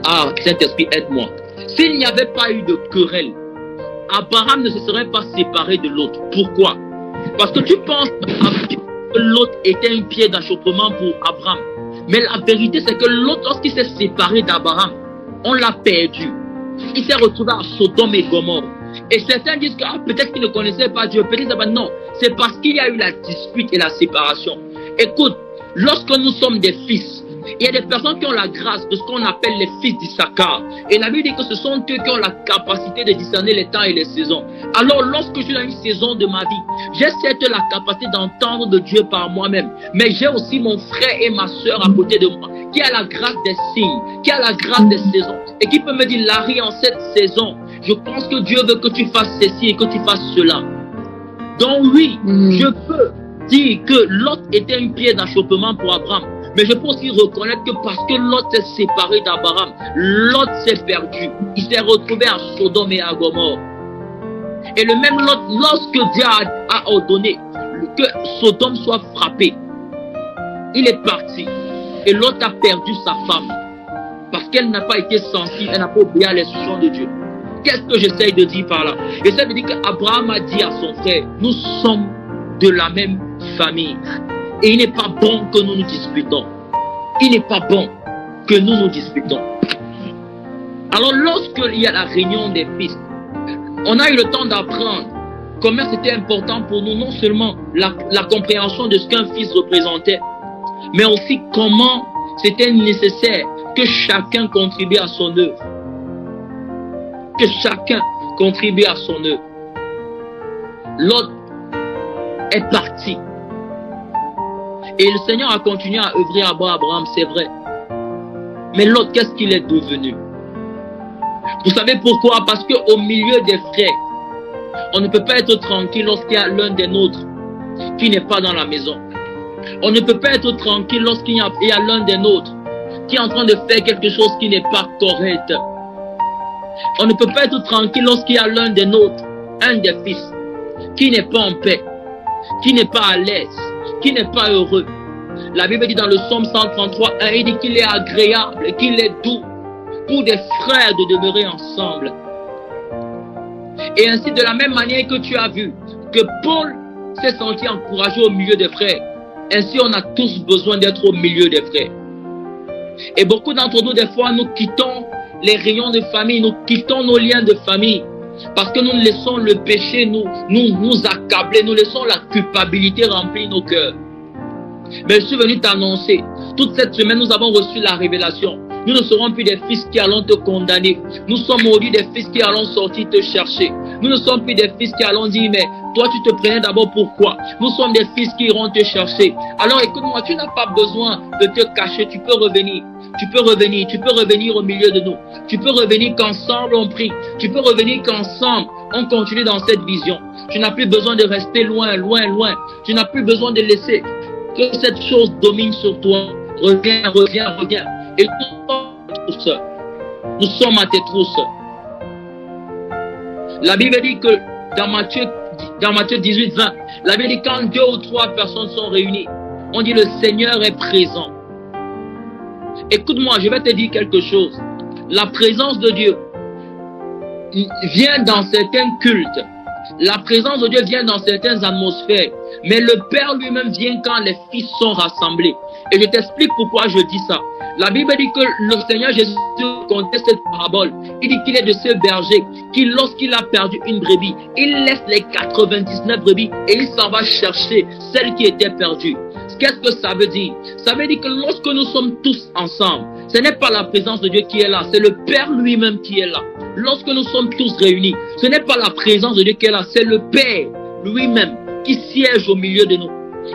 Ah, Saint-Esprit, aide-moi. S'il n'y avait pas eu de querelle, Abraham ne se serait pas séparé de l'autre. Pourquoi? Parce que tu penses que l'autre était une pierre d'achoppement pour Abraham. Mais la vérité, c'est que l'autre, lorsqu'il s'est séparé d'Abraham, on l'a perdu. Il s'est retrouvé à Sodome et Gomorrhe. Et certains disent que peut-être qu'ils ne connaissaient pas Dieu. Peut-être que non. C'est parce qu'il y a eu la dispute et la séparation. Écoute, lorsque nous sommes des fils, il y a des personnes qui ont la grâce de ce qu'on appelle les fils d'Issachar. Et la Bible dit que ce sont eux qui ont la capacité de discerner les temps et les saisons. Alors lorsque je suis dans une saison de ma vie, j'ai certes la capacité d'entendre de Dieu par moi-même. Mais j'ai aussi mon frère et ma soeur à côté de moi qui a la grâce des signes, qui a la grâce des saisons. Et qui peut me dire, Larry, en cette saison, je pense que Dieu veut que tu fasses ceci et que tu fasses cela. Donc oui, je peux dire que Lot était une pierre d'achoppement pour Abraham. Mais je peux aussi reconnaître que parce que Lot s'est séparé d'Abraham, Lot s'est perdu. Il s'est retrouvé à Sodome et à Gomorrhe. Et le même Lot, lorsque Dieu a ordonné que Sodome soit frappé, il est parti. Et Lot a perdu sa femme. Parce qu'elle n'a pas été sensible, elle n'a pas obéi à l'instruction de Dieu. Qu'est-ce que j'essaye de dire par là? J'essaie de dire qu'Abraham a dit à son frère, nous sommes de la même famille. Et il n'est pas bon que nous nous disputons. Il n'est pas bon que nous nous disputons. Alors lorsqu'il y a la réunion des fils, on a eu le temps d'apprendre combien c'était important pour nous, non seulement la compréhension de ce qu'un fils représentait, mais aussi comment c'était nécessaire que chacun contribue à son œuvre. Que chacun contribue à son œuvre. Lot est parti. Et le Seigneur a continué à œuvrer à Abraham, c'est vrai. Mais Lot, qu'est-ce qu'il est devenu? Vous savez pourquoi? Parce qu'au milieu des frères, on ne peut pas être tranquille lorsqu'il y a l'un des nôtres qui n'est pas dans la maison. On ne peut pas être tranquille lorsqu'il y a l'un des nôtres qui est en train de faire quelque chose qui n'est pas correct. On ne peut pas être tranquille lorsqu'il y a l'un des nôtres, un des fils, qui n'est pas en paix, qui n'est pas à l'aise, qui n'est pas heureux. La Bible dit dans le psaume 133, il dit qu'il est agréable, qu'il est doux pour des frères de demeurer ensemble. Et ainsi, de la même manière que tu as vu que Paul s'est senti encouragé au milieu des frères, ainsi on a tous besoin d'être au milieu des frères. Et beaucoup d'entre nous, des fois, nous quittons les réunions de famille, nous quittons nos liens de famille, parce que nous laissons le péché nous accabler, nous laissons la culpabilité remplir nos cœurs. Mais je suis venu t'annoncer, toute cette semaine, nous avons reçu la révélation. Nous ne serons plus des fils qui allons te condamner. Nous sommes aujourd'hui des fils qui allons sortir te chercher. Nous ne sommes plus des fils qui allons dire, mais toi tu te prenais d'abord pourquoi? Nous sommes des fils qui iront te chercher. Alors écoute-moi, tu n'as pas besoin de te cacher, tu peux revenir. Tu peux revenir au milieu de nous. Tu peux revenir qu'ensemble on prie. Tu peux revenir qu'ensemble on continue dans cette vision. Tu n'as plus besoin de rester loin. Tu n'as plus besoin de laisser que cette chose domine sur toi. Reviens. Et nous sommes à tes trousses. La Bible dit que dans Matthieu 18, 20, la Bible dit quand 2 ou 3 personnes sont réunies, on dit le Seigneur est présent. Écoute-moi, je vais te dire quelque chose. La présence de Dieu vient dans certains cultes. La présence de Dieu vient dans certaines atmosphères. Mais le Père lui-même vient quand les fils sont rassemblés. Et je t'explique pourquoi je dis ça. La Bible dit que le Seigneur Jésus conteste cette parabole. Il dit qu'il est de ce berger qui, lorsqu'il a perdu une brebis, il laisse les 99 brebis et il s'en va chercher celle qui était perdue. Qu'est-ce que ça veut dire? Ça veut dire que lorsque nous sommes tous ensemble, ce n'est pas la présence de Dieu qui est là, c'est le Père lui-même qui est là. Lorsque nous sommes tous réunis, ce n'est pas la présence de Dieu qui est là, c'est le Père lui-même qui siège au milieu de nous.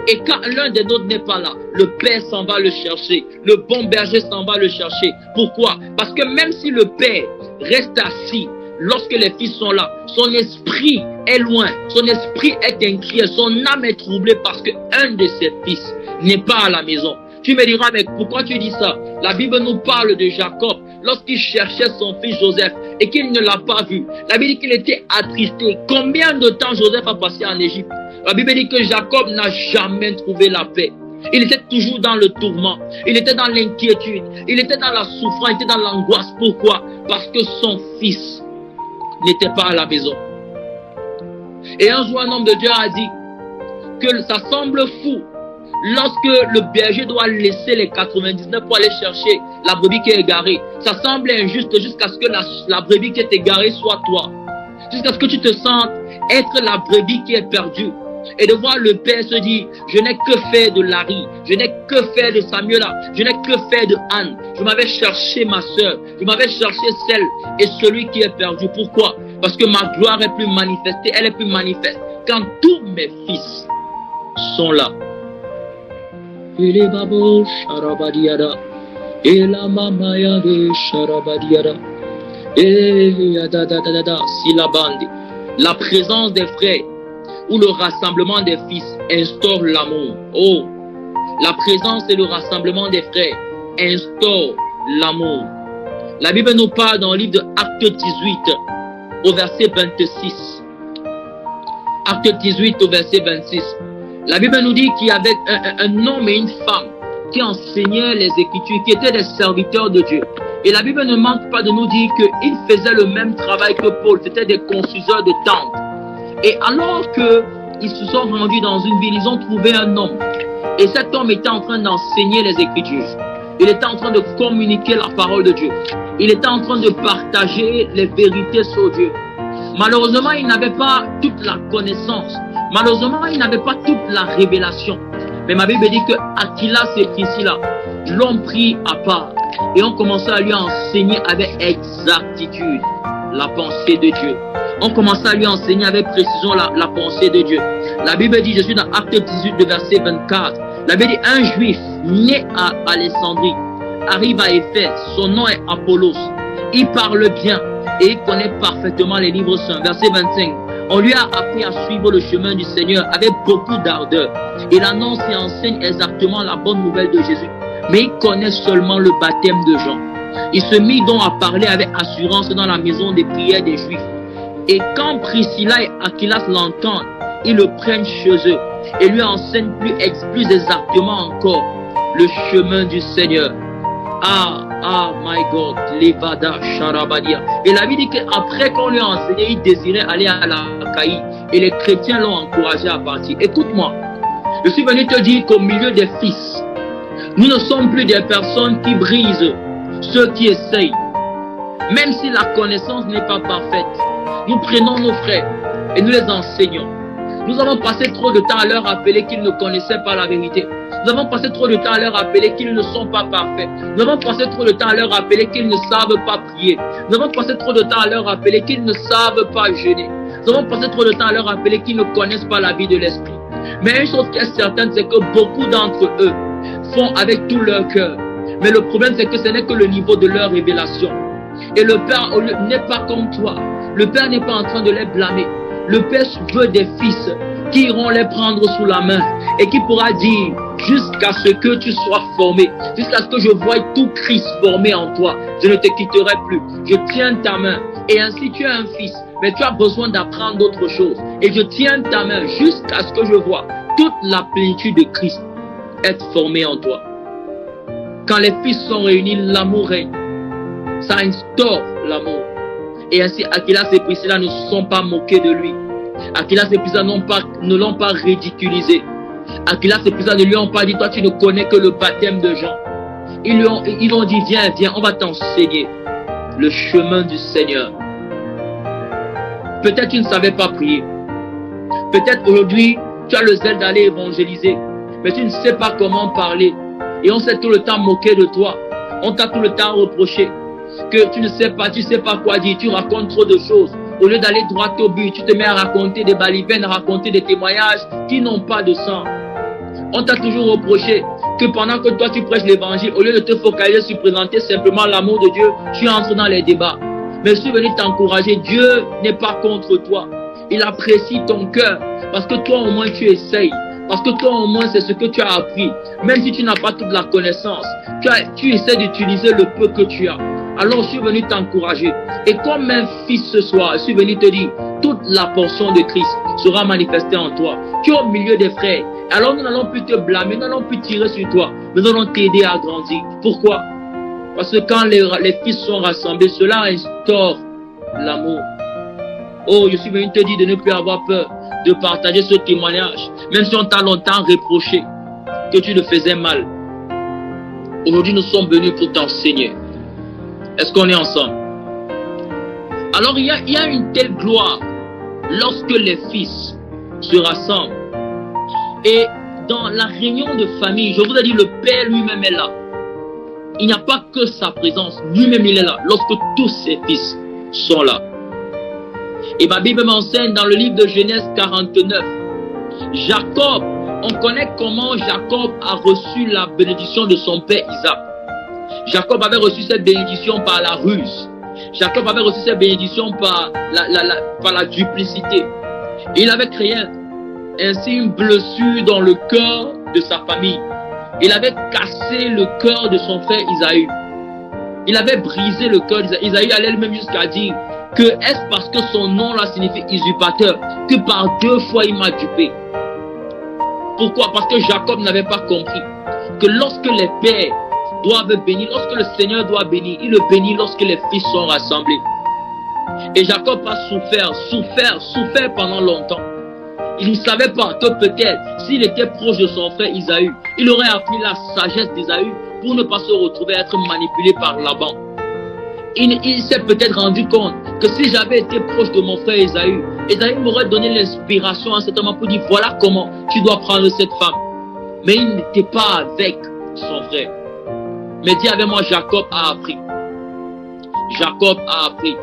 Et quand l'un des nôtres n'est pas là, le Père s'en va le chercher. Le bon berger s'en va le chercher. Pourquoi? Parce que même si le Père reste assis, lorsque les fils sont là, son esprit est loin, son esprit est inquiet, son âme est troublée parce qu'un de ses fils n'est pas à la maison. Tu me diras, mais pourquoi tu dis ça? La Bible nous parle de Jacob lorsqu'il cherchait son fils Joseph et qu'il ne l'a pas vu. La Bible dit qu'il était attristé. Combien de temps Joseph a passé en Égypte? La Bible dit que Jacob n'a jamais trouvé la paix. Il était toujours dans le tourment. Il était dans l'inquiétude. Il était dans la souffrance. Il était dans l'angoisse. Pourquoi? Parce que son fils n'était pas à la maison. Et un jour, un homme de Dieu a dit que ça semble fou lorsque le berger doit laisser les 99 pour aller chercher la brebis qui est égarée. Ça semble injuste jusqu'à ce que la brebis qui est égarée soit toi. Jusqu'à ce que tu te sentes être la brebis qui est perdue. Et de voir le Père se dire, je n'ai que faire de Larry, je n'ai que faire de Samuela, je n'ai que faire de Anne. Je m'avais cherché ma soeur, je m'avais cherché celle et celui qui est perdu. Pourquoi? Parce que ma gloire est plus manifestée, elle est plus manifeste quand tous mes fils sont là. Et les babos, charabadiada, et la mamaya de charabadiada, et yadadadada, silabandi. La présence des frères où le rassemblement des fils instaure l'amour. Oh, la présence et le rassemblement des frères instaure l'amour. La Bible nous parle dans le livre de Acte 18 au verset 26. Acte 18 au verset 26. La Bible nous dit qu'il y avait un homme et une femme qui enseignaient les Écritures, qui étaient des serviteurs de Dieu. Et la Bible ne manque pas de nous dire qu'ils faisaient le même travail que Paul. C'était des construiseurs de tentes. Et alors qu'ils se sont rendus dans une ville, ils ont trouvé un homme. Et cet homme était en train d'enseigner les Écritures. Il était en train de communiquer la parole de Dieu. Il était en train de partager les vérités sur Dieu. Malheureusement, il n'avait pas toute la connaissance. Malheureusement, il n'avait pas toute la révélation. Mais ma Bible dit que Aquila et Priscilla l'ont pris à part. Et ont commencé à lui enseigner avec exactitude la pensée de Dieu. ont commencé à lui enseigner avec précision la pensée de Dieu. La Bible dit, je suis dans Acte 18, de verset 24. La Bible dit, un juif né à Alexandrie arrive à Éphèse, son nom est Apollos. Il parle bien et il connaît parfaitement les livres saints. Verset 25. On lui a appris à suivre le chemin du Seigneur avec beaucoup d'ardeur. Il annonce et enseigne exactement la bonne nouvelle de Jésus. Mais il connaît seulement le baptême de Jean. Il se mit donc à parler avec assurance dans la maison des prières des Juifs. Et quand Priscilla et Aquilas l'entendent, ils le prennent chez eux et lui enseignent plus exactement encore le chemin du Seigneur. My God, Levada, Sharabadia. Et la Bible dit qu'après qu'on lui a enseigné, il désirait aller à la Caïe. Et les chrétiens l'ont encouragé à partir. Écoute-moi, je suis venu te dire qu'au milieu des fils, nous ne sommes plus des personnes qui brisent ceux qui essayent. Même si la connaissance n'est pas parfaite, nous prenons nos frères et nous les enseignons. Nous avons passé trop de temps à leur rappeler qu'ils ne connaissaient pas la vérité. Nous avons passé trop de temps à leur rappeler qu'ils ne sont pas parfaits. Nous avons passé trop de temps à leur rappeler qu'ils ne savent pas prier. Nous avons passé trop de temps à leur rappeler qu'ils ne savent pas jeûner. Nous avons passé trop de temps à leur rappeler qu'ils ne connaissent pas la vie de l'esprit. Mais une chose qui est certaine, c'est que beaucoup d'entre eux font avec tout leur cœur. Mais le problème, c'est que ce n'est que le niveau de leur révélation. Et le Père n'est pas comme toi. Le Père n'est pas en train de les blâmer. Le Père veut des fils qui iront les prendre sous la main et qui pourra dire jusqu'à ce que tu sois formé, jusqu'à ce que je voie tout Christ formé en toi, je ne te quitterai plus, je tiens ta main. Et ainsi tu es un fils, mais tu as besoin d'apprendre d'autres choses. Et je tiens ta main jusqu'à ce que je vois toute la plénitude de Christ être formée en toi. Quand les fils sont réunis, l'amour règne. Ça instaure l'amour. Et ainsi, Aquilas et Priscilla ne se sont pas moqués de lui. Aquilas et Priscilla ne l'ont pas ridiculisé. Aquilas et Priscilla ne lui ont pas dit, toi tu ne connais que le baptême de Jean. Ils lui ont dit, viens, on va t'enseigner le chemin du Seigneur. Peut-être tu ne savais pas prier. Peut-être aujourd'hui, tu as le zèle d'aller évangéliser. Mais tu ne sais pas comment parler. Et on s'est tout le temps moqué de toi. On t'a tout le temps reproché que tu ne sais pas quoi dire, tu racontes trop de choses. Au lieu d'aller droit au but, tu te mets à raconter des balivernes, à raconter des témoignages qui n'ont pas de sens. On t'a toujours reproché que pendant que toi tu prêches l'évangile, au lieu de te focaliser sur présenter simplement l'amour de Dieu, tu entres dans les débats. Mais je suis venu t'encourager, Dieu n'est pas contre toi. Il apprécie ton cœur parce que toi au moins tu essayes. Parce que toi au moins c'est ce que tu as appris. Même si tu n'as pas toute la connaissance, tu essaies d'utiliser le peu que tu as. Alors je suis venu t'encourager. Et comme un fils ce soir, je suis venu te dire, toute la portion de Christ sera manifestée en toi. Tu es au milieu des frères. Alors nous n'allons plus te blâmer, nous n'allons plus tirer sur toi. Mais nous allons t'aider à grandir. Pourquoi? Parce que quand les fils sont rassemblés, cela instaure l'amour. Oh, je suis venu te dire de ne plus avoir peur de partager ce témoignage. Même si on t'a longtemps reproché que tu le faisais mal. Aujourd'hui, nous sommes venus pour t'enseigner. Est-ce qu'on est ensemble? Alors, il y a une telle gloire lorsque les fils se rassemblent. Et dans la réunion de famille, je vous ai dit, le Père lui-même est là. Il n'y a pas que sa présence, lui-même il est là. Lorsque tous ses fils sont là. Et ma Bible m'enseigne dans le livre de Genèse 49. Jacob, on connaît comment Jacob a reçu la bénédiction de son père Isaac. Jacob avait reçu cette bénédiction par la ruse. Jacob avait reçu cette bénédiction par la duplicité. Et il avait créé ainsi une blessure dans le cœur de sa famille. Il avait cassé le cœur de son frère Isaïe. Il avait brisé le cœur d'Isaïe. Isaïe allait même jusqu'à dire que est-ce parce que son nom là signifie usurpateur que par 2 fois il m'a dupé. Pourquoi? Parce que Jacob n'avait pas compris que lorsque les pères doivent bénir, lorsque le Seigneur doit bénir, il le bénit lorsque les fils sont rassemblés. Et Jacob a souffert pendant longtemps. Il ne savait pas que peut-être s'il était proche de son frère Isaïe, il aurait appris la sagesse d'Isaïe pour ne pas se retrouver à être manipulé par Laban. Il s'est peut-être rendu compte que si j'avais été proche de mon frère Isaïe, Isaïe m'aurait donné l'inspiration à cet homme pour dire voilà comment tu dois prendre cette femme. Mais il n'était pas avec son frère. Mais dis avec moi, Jacob a appris. Jacob a appris.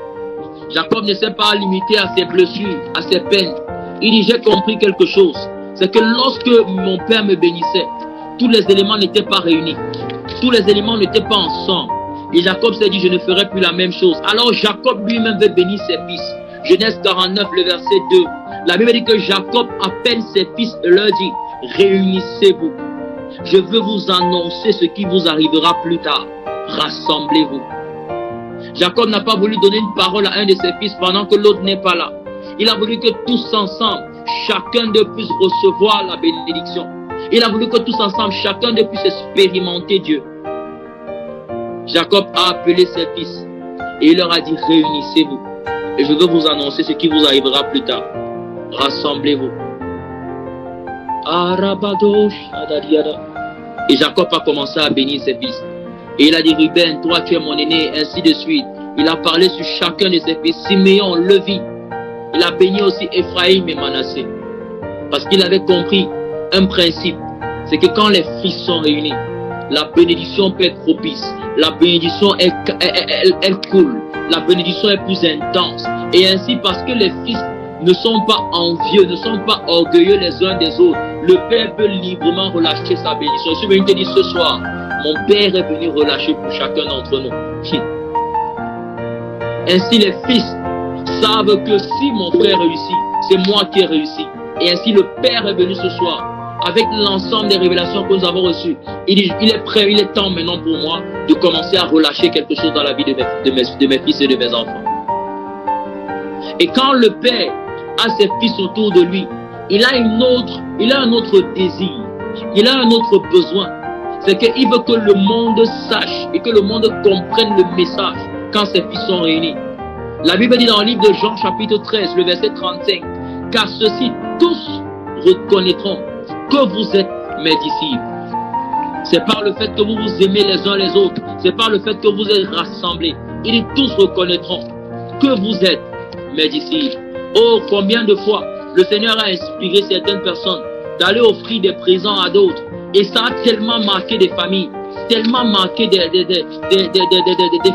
Jacob ne s'est pas limité à ses blessures, à ses peines. Il dit, j'ai compris quelque chose. C'est que lorsque mon père me bénissait, tous les éléments n'étaient pas réunis. Tous les éléments n'étaient pas ensemble. Et Jacob s'est dit, je ne ferai plus la même chose. Alors Jacob lui-même veut bénir ses fils. Genèse 49, le verset 2. La Bible dit que Jacob appelle ses fils et leur dit, réunissez-vous. Je veux vous annoncer ce qui vous arrivera plus tard. Rassemblez-vous. Jacob n'a pas voulu donner une parole à un de ses fils pendant que l'autre n'est pas là. Il a voulu que tous ensemble, chacun d'eux puisse recevoir la bénédiction. Il a voulu que tous ensemble, chacun d'eux puisse expérimenter Dieu. Jacob a appelé ses fils et il leur a dit, réunissez-vous. Et je veux vous annoncer ce qui vous arrivera plus tard. Rassemblez-vous. Et Jacob a commencé à bénir ses fils. Et il a dit, Ruben, toi tu es mon aîné, ainsi de suite. Il a parlé sur chacun de ses fils. Siméon, Levi. Il a béni aussi Ephraïm et Manassé. Parce qu'il avait compris un principe. C'est que quand les fils sont réunis, la bénédiction peut être propice. La bénédiction, elle coule. La bénédiction est plus intense. Et ainsi, parce que les fils ne sont pas envieux, ne sont pas orgueilleux les uns des autres, le Père peut librement relâcher sa bénédiction. Je suis venu te dire ce soir, mon Père est venu relâcher pour chacun d'entre nous. Ainsi, les fils savent que si mon frère réussit, c'est moi qui ai réussi. Et ainsi, le Père est venu ce soir avec l'ensemble des révélations que nous avons reçues. Il est prêt, il est temps maintenant pour moi de commencer à relâcher quelque chose dans la vie de mes fils et de mes enfants. Et quand le Père a ses fils autour de lui, il a un autre désir, il a un autre besoin. C'est qu'il veut que le monde sache et que le monde comprenne le message quand ses fils sont réunis. La Bible dit dans le livre de Jean chapitre 13, le verset 35, car ceux-ci tous reconnaîtront que vous êtes mes disciples. C'est par le fait que vous vous aimez les uns les autres, c'est par le fait que vous êtes rassemblés. Ils tous reconnaîtront que vous êtes mes disciples. Oh, combien de fois le Seigneur a inspiré certaines personnes d'aller offrir des présents à d'autres. Et ça a tellement marqué des familles, tellement marqué des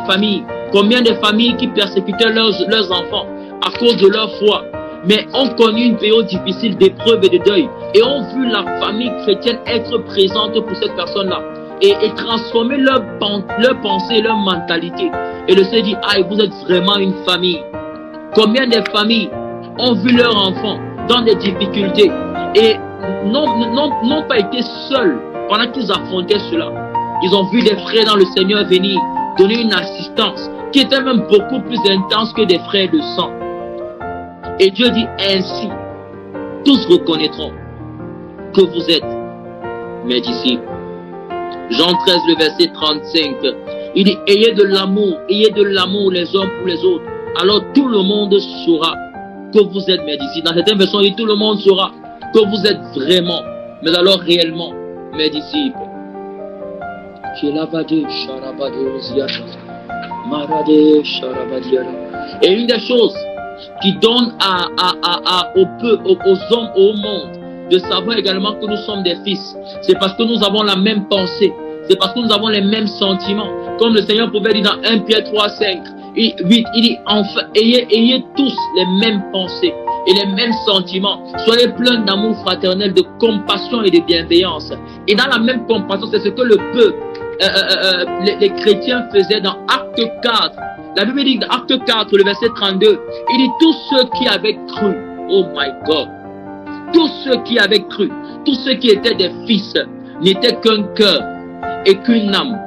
familles. Combien de familles qui persécutaient leurs enfants à cause de leur foi, mais ont connu une période difficile d'épreuve et de deuil, et ont vu la famille chrétienne être présente pour cette personne-là, et transformer leur pensée, leur mentalité. Et le Seigneur dit, ah, vous êtes vraiment une famille. Combien de familles ont vu leurs enfants dans des difficultés et n'ont pas été seuls pendant qu'ils affrontaient cela. Ils ont vu des frères dans le Seigneur venir donner une assistance qui était même beaucoup plus intense que des frères de sang. Et Dieu dit ainsi, tous reconnaîtront que vous êtes mes disciples. Jean 13, le verset 35, il dit, ayez de l'amour les uns pour les autres. Alors tout le monde saura que vous êtes mes disciples. Dans certaines versions, il dit, tout le monde saura que vous êtes vraiment, mais alors réellement mes disciples. Et une des choses qui donne aux hommes, au monde, de savoir également que nous sommes des fils, c'est parce que nous avons la même pensée, c'est parce que nous avons les mêmes sentiments. Comme le Seigneur pouvait dire dans 1 Pierre 3, 5, 8, il dit, enfin, ayez tous les mêmes pensées et les mêmes sentiments. Soyez pleins d'amour fraternel, de compassion et de bienveillance. Et dans la même compassion, c'est ce que le peuple, les chrétiens faisaient dans Acte 4. La Bible dit dans Acte 4, le verset 32, il dit, tous ceux qui avaient cru, oh my God, tous ceux qui avaient cru, tous ceux qui étaient des fils, n'étaient qu'un cœur et qu'une âme.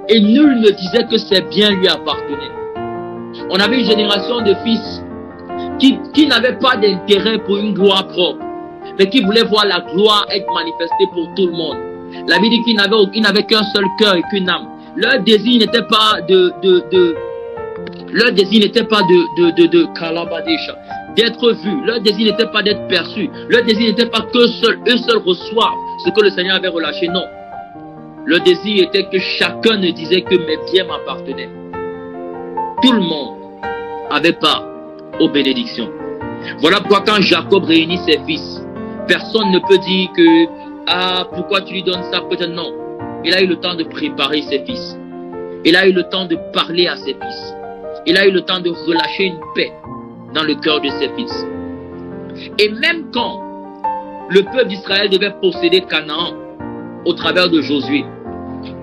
Et nul ne disait que ses biens lui appartenaient. On avait une génération de fils qui n'avaient pas d'intérêt pour une gloire propre, mais qui voulaient voir la gloire être manifestée pour tout le monde. La Bible dit qu'ils n'avaient qu'un seul cœur et qu'une âme. Leur désir n'était pas d'être vu. Leur désir n'était pas d'être perçu. Leur désir n'était pas qu'eux seuls reçoivent ce que le Seigneur avait relâché. Non. Le désir était que chacun ne disait que mes biens m'appartenaient. Tout le monde avait part aux bénédictions. Voilà pourquoi quand Jacob réunit ses fils, personne ne peut dire que ah, pourquoi tu lui donnes ça? Peut-être non. Il a eu le temps de préparer ses fils. Il a eu le temps de parler à ses fils. il a eu le temps de relâcher une paix dans le cœur de ses fils. Et même quand le peuple d'Israël devait posséder Canaan au travers de Josué,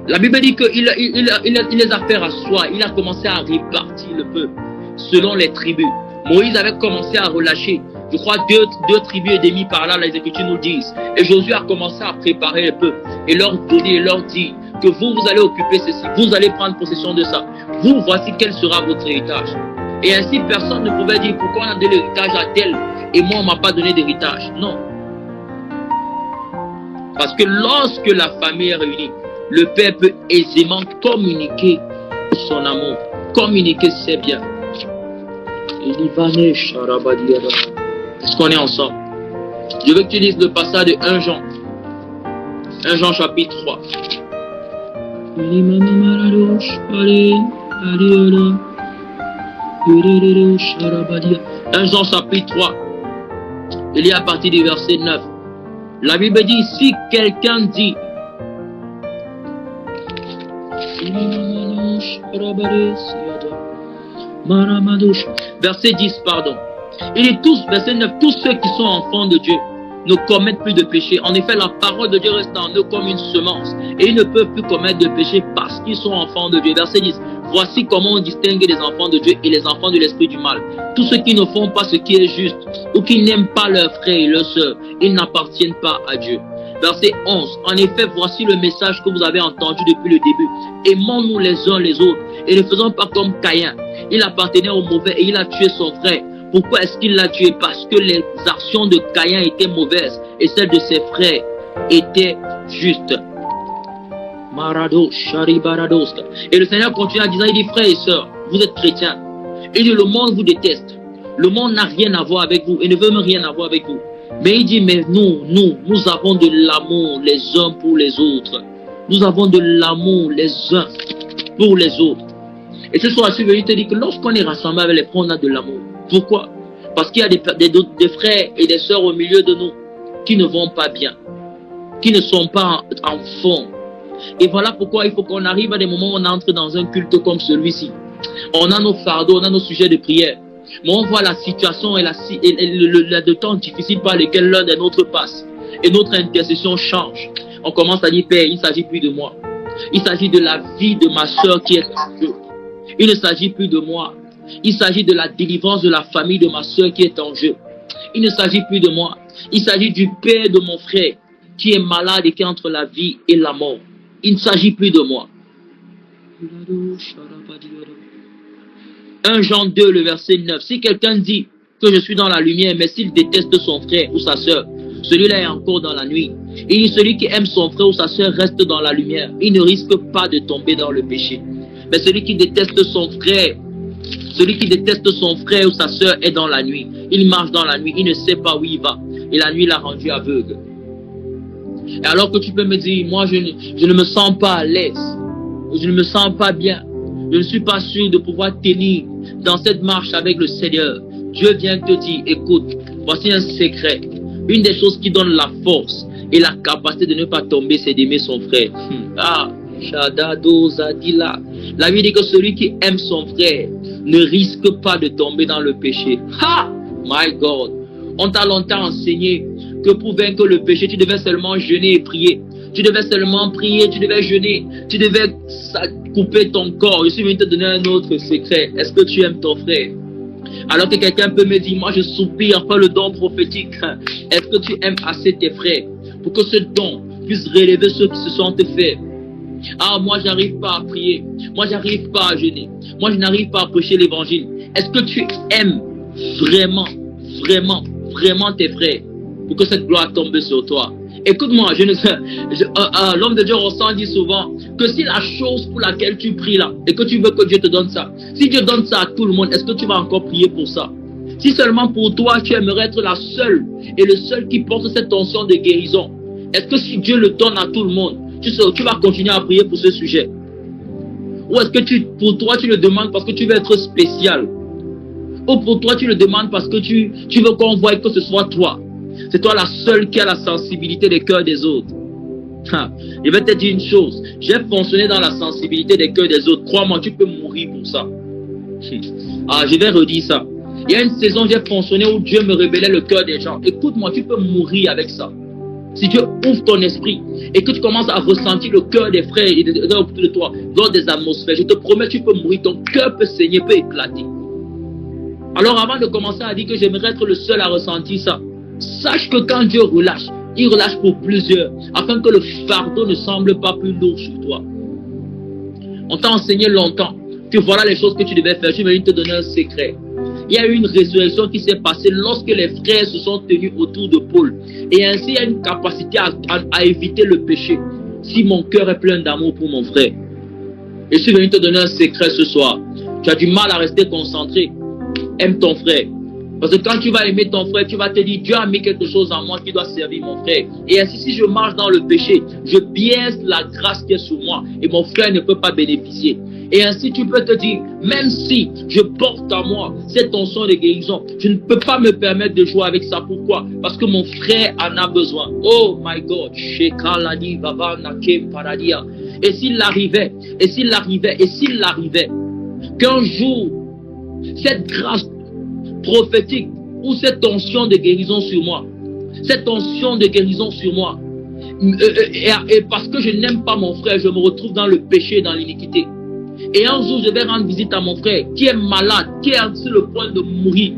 la Bible dit qu'il les a fait asseoir, il a commencé à répartir le peuple selon les tribus. Moïse avait commencé à relâcher, je crois, deux tribus et demi par là, les Écritures nous disent. Et Josué a commencé à préparer le peuple et leur donner, et leur dire que vous allez occuper ceci, vous allez prendre possession de ça. Vous, voici quel sera votre héritage. Et ainsi, personne ne pouvait dire pourquoi on a donné l'héritage à tel et moi, on ne m'a pas donné d'héritage. Non. Parce que lorsque la famille est réunie, le père peut aisément communiquer son amour, communiquer ses biens. Est-ce qu'on est ensemble? Je veux que tu lises le passage de 1 Jean. 1 Jean chapitre 3. 1 Jean chapitre 3. Il y a à partir du verset 9. La Bible dit, si quelqu'un dit verset 10, pardon. Il dit tous, verset 9, tous ceux qui sont enfants de Dieu ne commettent plus de péché. En effet, la parole de Dieu reste en eux comme une semence. Et ils ne peuvent plus commettre de péché parce qu'ils sont enfants de Dieu. Verset 10. Voici comment on distingue les enfants de Dieu et les enfants de l'esprit du mal. Tous ceux qui ne font pas ce qui est juste ou qui n'aiment pas leurs frères et leurs sœurs, ils n'appartiennent pas à Dieu. Verset 11. En effet, voici le message que vous avez entendu depuis le début. Aimons-nous les uns les autres et ne faisons pas comme Caïn. Il appartenait au mauvais et il a tué son frère. Pourquoi est-ce qu'il l'a tué? Parce que les actions de Caïn étaient mauvaises et celles de ses frères étaient justes. Et le Seigneur continue en disant, il dit, frères et sœurs, vous êtes chrétiens. Il dit, le monde vous déteste. Le monde n'a rien à voir avec vous et ne veut même rien avoir avec vous. Mais il dit, mais nous avons de l'amour les uns pour les autres. Nous avons de l'amour les uns pour les autres. Et ce soir, je suis venu te dire que lorsqu'on est rassemblé avec les frères, on a de l'amour. Pourquoi? Parce qu'il y a des frères et des sœurs au milieu de nous qui ne vont pas bien, qui ne sont pas en fond. Et voilà pourquoi il faut qu'on arrive à des moments où on entre dans un culte comme celui-ci. On a nos fardeaux, on a nos sujets de prière. Mais on voit la situation et le temps difficile par lequel l'un des nôtres passe. Et notre intercession change. On commence à dire, Père, il ne s'agit plus de moi. Il s'agit de la vie de ma soeur qui est en jeu. Il ne s'agit plus de moi. Il s'agit de la délivrance de la famille de ma soeur qui est en jeu. Il ne s'agit plus de moi. Il s'agit du père de mon frère qui est malade et qui est entre la vie et la mort. Il ne s'agit plus de moi. 1 Jean 2, le verset 9. Si quelqu'un dit que je suis dans la lumière, mais s'il déteste son frère ou sa soeur, celui-là est encore dans la nuit. Et celui qui aime son frère ou sa soeur reste dans la lumière. Il ne risque pas de tomber dans le péché. Mais celui qui déteste son frère, ou sa soeur est dans la nuit. Il marche dans la nuit, il ne sait pas où il va. Et la nuit l'a rendu aveugle. Et alors que tu peux me dire, moi je ne me sens pas à l'aise, je ne me sens pas bien, je ne suis pas sûr de pouvoir tenir dans cette marche avec le Seigneur. Dieu vient te dire, écoute, voici un secret. Une des choses qui donne la force et la capacité de ne pas tomber, c'est d'aimer son frère. La Bible dit que celui qui aime son frère ne risque pas de tomber dans le péché. Ha! My God! On t'a longtemps enseigné que pour vaincre le péché, tu devais seulement jeûner et prier. Tu devais seulement prier, tu devais jeûner, tu devais couper ton corps. Je suis venu te donner un autre secret. Est-ce que tu aimes ton frère? Alors que quelqu'un peut me dire, moi je soupire par le don prophétique. Est-ce que tu aimes assez tes frères pour que ce don puisse relever ceux qui se sentent faibles? Ah, moi j'arrive pas à prier, moi j'arrive pas à jeûner, moi je n'arrive pas à prêcher l'évangile. Est-ce que tu aimes vraiment tes frères pour que cette gloire tombe sur toi? Écoute-moi, l'homme de Dieu ressent dit souvent que si la chose pour laquelle tu pries là et que tu veux que Dieu te donne ça, si Dieu donne ça à tout le monde, est-ce que tu vas encore prier pour ça? Si seulement pour toi tu aimerais être la seule et le seul qui porte cette onction de guérison, est-ce que si Dieu le donne à tout le monde, tu vas continuer à prier pour ce sujet? Ou est-ce que pour toi tu le demandes parce que tu veux être spécial? Ou pour toi tu le demandes parce que tu veux qu'on voie que ce soit toi? C'est toi la seule qui a la sensibilité des cœurs des autres. Je vais te dire une chose. J'ai fonctionné dans la sensibilité des cœurs des autres. Crois-moi, tu peux mourir pour ça. Ah, je vais redire ça. Il y a une saison, j'ai fonctionné où Dieu me révélait le cœur des gens. Écoute-moi, tu peux mourir avec ça. Si Dieu ouvre ton esprit et que tu commences à ressentir le cœur des frères et autour de toi, dans des atmosphères, je te promets, tu peux mourir. Ton cœur peut saigner, peut éclater. Alors avant de commencer à dire que j'aimerais être le seul à ressentir ça, sache que quand Dieu relâche, il relâche pour plusieurs, afin que le fardeau ne semble pas plus lourd sur toi. On t'a enseigné longtemps que voilà les choses que tu devais faire. Je vais te donner un secret. Il y a eu une résurrection qui s'est passée lorsque les frères se sont tenus autour de Paul. Et ainsi, il y a une capacité à éviter le péché. Si mon cœur est plein d'amour pour mon frère. Et je suis venu te donner un secret ce soir. Tu as du mal à rester concentré. Aime ton frère. Parce que quand tu vas aimer ton frère, tu vas te dire, Dieu a mis quelque chose en moi qui doit servir mon frère. Et ainsi, si je marche dans le péché, je biaise la grâce qui est sur moi. Et mon frère ne peut pas bénéficier. Et ainsi, tu peux te dire, même si je porte en moi cette onction de guérison, je ne peux pas me permettre de jouer avec ça. Pourquoi? Parce que mon frère en a besoin. Oh my God. Et s'il arrivait, qu'un jour, cette grâce prophétique ou cette onction de guérison sur moi, et parce que je n'aime pas mon frère, je me retrouve dans le péché, dans l'iniquité. Et un jour, je vais rendre visite à mon frère qui est malade, qui est sur le point de mourir.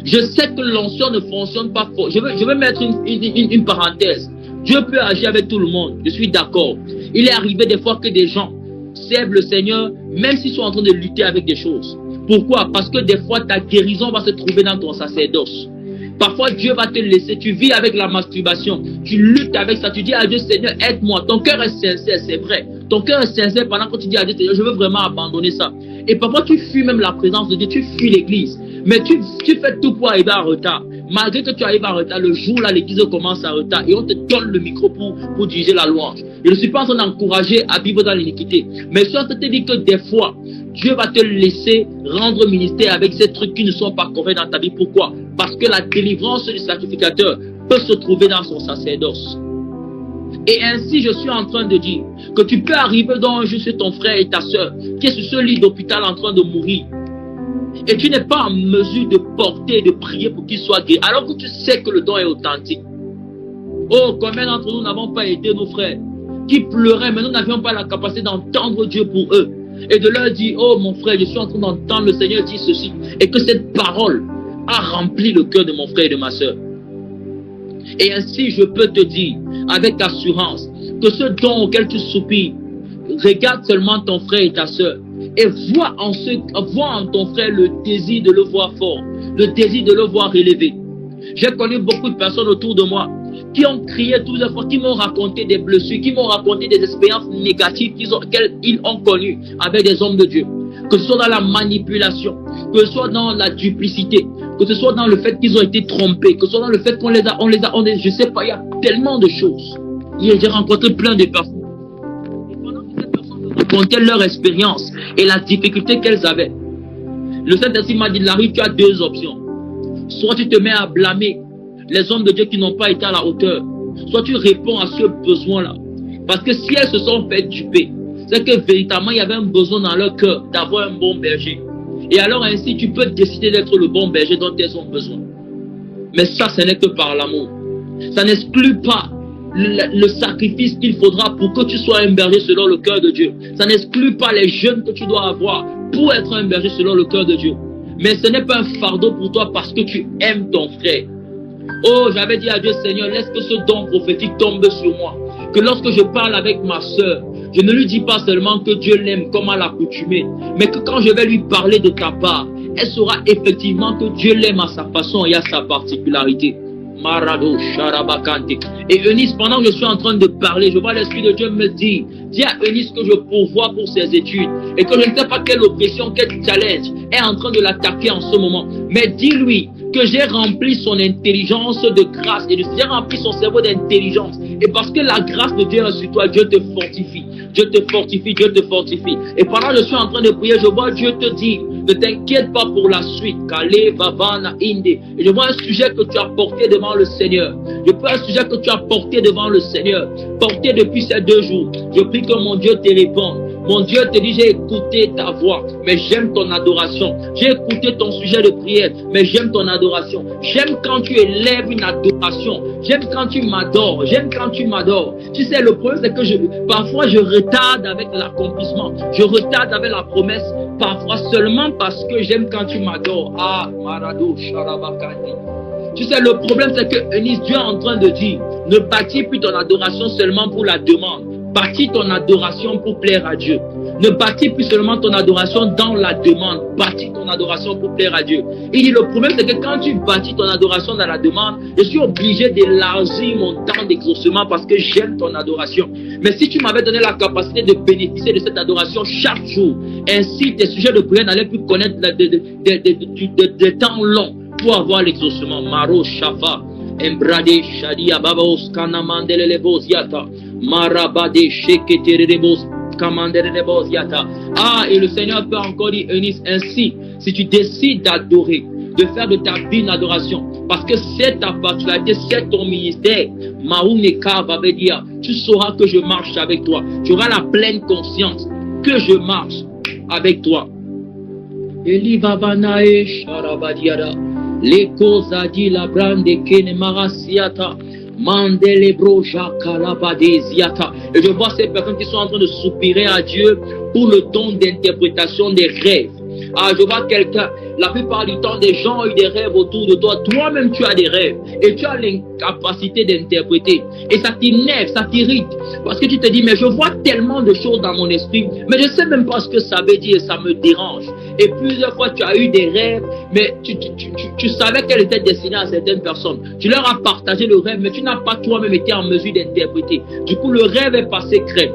Je sais que l'onction ne fonctionne pas fort. Je vais mettre une parenthèse. Dieu peut agir avec tout le monde, je suis d'accord. Il est arrivé des fois que des gens servent le Seigneur, même s'ils sont en train de lutter avec des choses. Pourquoi? Parce que des fois, ta guérison va se trouver dans ton sacerdoce. Parfois, Dieu va te laisser. Tu vis avec la masturbation. Tu luttes avec ça. Tu dis à Dieu, Seigneur, aide-moi. Ton cœur est sincère, c'est vrai. Ton cœur est sincère pendant que tu dis à Dieu, Seigneur, je veux vraiment abandonner ça. Et parfois, tu fuis même la présence de Dieu. Tu fuis l'église. Mais tu fais tout pour arriver en retard. Malgré que tu arrives en retard, le jour là, l'église commence en retard. Et on te donne le micro pour diriger la louange. Je ne suis pas en train d'encourager à vivre dans l'iniquité. Mais je suis en train de te dire que des fois, Dieu va te laisser rendre ministère avec ces trucs qui ne sont pas corrects dans ta vie. Pourquoi? Parce que la délivrance du sacrificateur peut se trouver dans son sacerdoce. Et ainsi, je suis en train de dire que tu peux arriver dans un jour chez ton frère et ta soeur qui est sur ce lit d'hôpital en train de mourir. Et tu n'es pas en mesure de porter et de prier pour qu'il soit guéri, alors que tu sais que le don est authentique. Oh, combien d'entre nous n'avons pas aidé nos frères qui pleuraient, mais nous n'avions pas la capacité d'entendre Dieu pour eux. Et de leur dire, oh mon frère, je suis en train d'entendre le Seigneur dire ceci. Et que cette parole a rempli le cœur de mon frère et de ma soeur. Et ainsi, je peux te dire, avec assurance, que ce don auquel tu soupires, regarde seulement ton frère et ta soeur. Et vois en ton frère le désir de le voir fort, le désir de le voir élevé. J'ai connu beaucoup de personnes autour de moi qui ont crié toutes les fois, qui m'ont raconté des blessures, qui m'ont raconté des expériences négatives qu'ils ont connues avec des hommes de Dieu. Que ce soit dans la manipulation, que ce soit dans la duplicité, que ce soit dans le fait qu'ils ont été trompés, que ce soit dans le fait qu'on les a, je sais pas, il y a tellement de choses. J'ai rencontré plein de personnes. Et pendant que ces personnes me racontaient leur expérience et la difficulté qu'elles avaient, le Saint-Esprit m'a dit, Larry, tu as deux options. Soit tu te mets à blâmer les hommes de Dieu qui n'ont pas été à la hauteur, soit tu réponds à ce besoin-là. Parce que si elles se sont fait duper, c'est que véritablement il y avait un besoin dans leur cœur d'avoir un bon berger. Et alors ainsi tu peux décider d'être le bon berger dont elles ont besoin. Mais ça, ce n'est que par l'amour. Ça n'exclut pas le sacrifice qu'il faudra pour que tu sois un berger selon le cœur de Dieu. Ça n'exclut pas les jeûnes que tu dois avoir pour être un berger selon le cœur de Dieu. Mais ce n'est pas un fardeau pour toi parce que tu aimes ton frère. Oh, j'avais dit à Dieu, Seigneur, laisse que ce don prophétique tombe sur moi. Que lorsque je parle avec ma soeur, je ne lui dis pas seulement que Dieu l'aime comme à l'accoutumée, mais que quand je vais lui parler de ta part, elle saura effectivement que Dieu l'aime à sa façon et à sa particularité. Marado, Sharabakante. Et Eunice, pendant que je suis en train de parler, je vois l'Esprit de Dieu me dire, dis à Eunice que je pourvois pour ses études et que je ne sais pas quelle oppression, quel challenge est en train de l'attaquer en ce moment. Mais dis-lui que j'ai rempli son intelligence de grâce et j'ai rempli son cerveau d'intelligence. Et parce que la grâce de Dieu est sur toi, Dieu te fortifie. Dieu te fortifie, Dieu te fortifie. Et pendant que je suis en train de prier, je vois Dieu te dire, ne t'inquiète pas pour la suite. Kale, Vavana, Inde. Et je vois un sujet que tu as porté devant le Seigneur. Je vois un sujet que tu as porté devant le Seigneur. Porté depuis ces 2 jours. Je prie que mon Dieu te réponde. Mon Dieu te dit, j'ai écouté ta voix, mais j'aime ton adoration. J'ai écouté ton sujet de prière, mais j'aime ton adoration. J'aime quand tu élèves une adoration. J'aime quand tu m'adores. J'aime quand tu m'adores. Tu sais, le problème, c'est que parfois, je retarde avec l'accomplissement. Je retarde avec la promesse. Parfois seulement parce que j'aime quand tu m'adores. Ah, Marado, Sharabakani. Tu sais, le problème, c'est que Eunice, Dieu est en train de dire, ne bâtis plus ton adoration seulement pour la demande. Bâtis ton adoration pour plaire à Dieu. Ne bâtis plus seulement ton adoration dans la demande. Bâtis ton adoration pour plaire à Dieu. Il dit, le problème, c'est que quand tu bâtis ton adoration dans la demande, je suis obligé d'élargir mon temps d'exaucement parce que j'aime ton adoration. Mais si tu m'avais donné la capacité de bénéficier de cette adoration chaque jour, ainsi tes sujets de prière n'allaient plus connaître des temps longs pour avoir l'exaucement. Maro Shafa, Embrade Shadia Babos Kanamandelebos Yata, Marabade Sheketerebos Kamandelebos Yata. Ah, et le Seigneur peut encore dire, Eunice, ainsi, si tu décides d'adorer, de faire de ta vie une adoration, parce que c'est ta particularité, c'est ton ministère, Maouneka va me dire, tu sauras que je marche avec toi. Tu auras la pleine conscience que je marche avec toi. Elivavanae Sharabadiada. Leko zadi la brande kene marasiata mandelebro jakalabadeziata. Et je vois ces personnes qui sont en train de soupirer à Dieu pour le don d'interprétation des rêves. Ah, je vois quelqu'un, la plupart du temps, des gens ont eu des rêves autour de toi. Toi-même, tu as des rêves et tu as l'incapacité d'interpréter. Et ça t'énerve, ça t'irrite. Parce que tu te dis, mais je vois tellement de choses dans mon esprit, mais je ne sais même pas ce que ça veut dire et ça me dérange. Et plusieurs fois, tu as eu des rêves, mais tu savais qu'elles étaient destinées à certaines personnes. Tu leur as partagé le rêve, mais tu n'as pas toi-même été en mesure d'interpréter. Du coup, le rêve est passé crème.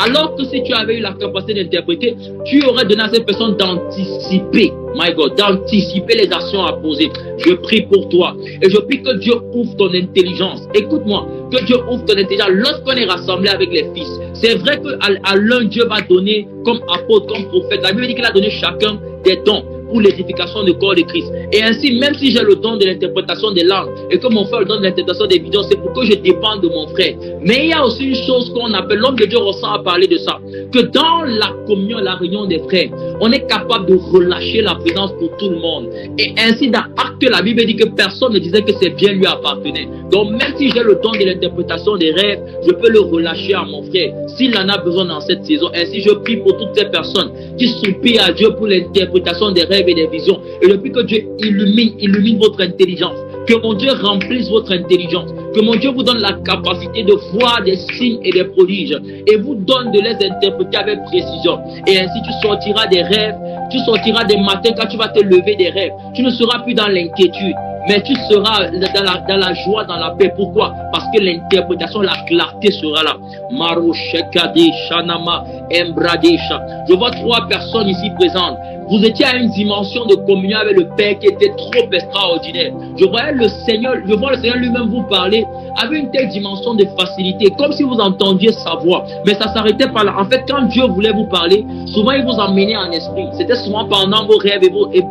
Alors que si tu avais eu la capacité d'interpréter, tu aurais donné à cette personne d'anticiper, my God, d'anticiper les actions à poser. Je prie pour toi et je prie que Dieu ouvre ton intelligence. Écoute-moi, que Dieu ouvre ton intelligence lorsqu'on est rassemblé avec les fils. C'est vrai qu'à l'un, Dieu va donner comme apôtre, comme prophète. La Bible dit qu'il a donné chacun des dons pour l'édification du corps de Christ. Et ainsi, même si j'ai le don de l'interprétation des langues et que mon frère le don de l'interprétation des visions, c'est pour que je dépende de mon frère. Mais il y a aussi une chose qu'on appelle, l'homme de Dieu ressent à parler de ça, que dans la communion, la réunion des frères, on est capable de relâcher la présence pour tout le monde. Et ainsi, dans Acte, la Bible dit que personne ne disait que ses biens lui appartenaient. Donc, même si j'ai le don de l'interprétation des rêves, je peux le relâcher à mon frère s'il en a besoin dans cette saison. Ainsi, je prie pour toutes ces personnes qui soupirent à Dieu pour l'interprétation des rêves et des visions. Et depuis que Dieu illumine votre intelligence, que mon Dieu remplisse votre intelligence, que mon Dieu vous donne la capacité de voir des signes et des prodiges et vous donne de les interpréter avec précision. Et ainsi tu sortiras des rêves, tu sortiras des matins quand tu vas te lever des rêves. Tu ne seras plus dans l'inquiétude, mais tu seras dans la joie, dans la paix. Pourquoi? Parce que l'interprétation, la clarté sera là. Maro Shekade Shanama Embradesha. Je vois 3 personnes ici présentes. Vous étiez à une dimension de communion avec le Père qui était trop extraordinaire. Je vois le Seigneur lui-même vous parler avec une telle dimension de facilité, comme si vous entendiez sa voix. Mais ça s'arrêtait pas là. En fait, quand Dieu voulait vous parler, souvent il vous emmenait en esprit. C'était souvent pendant vos rêves et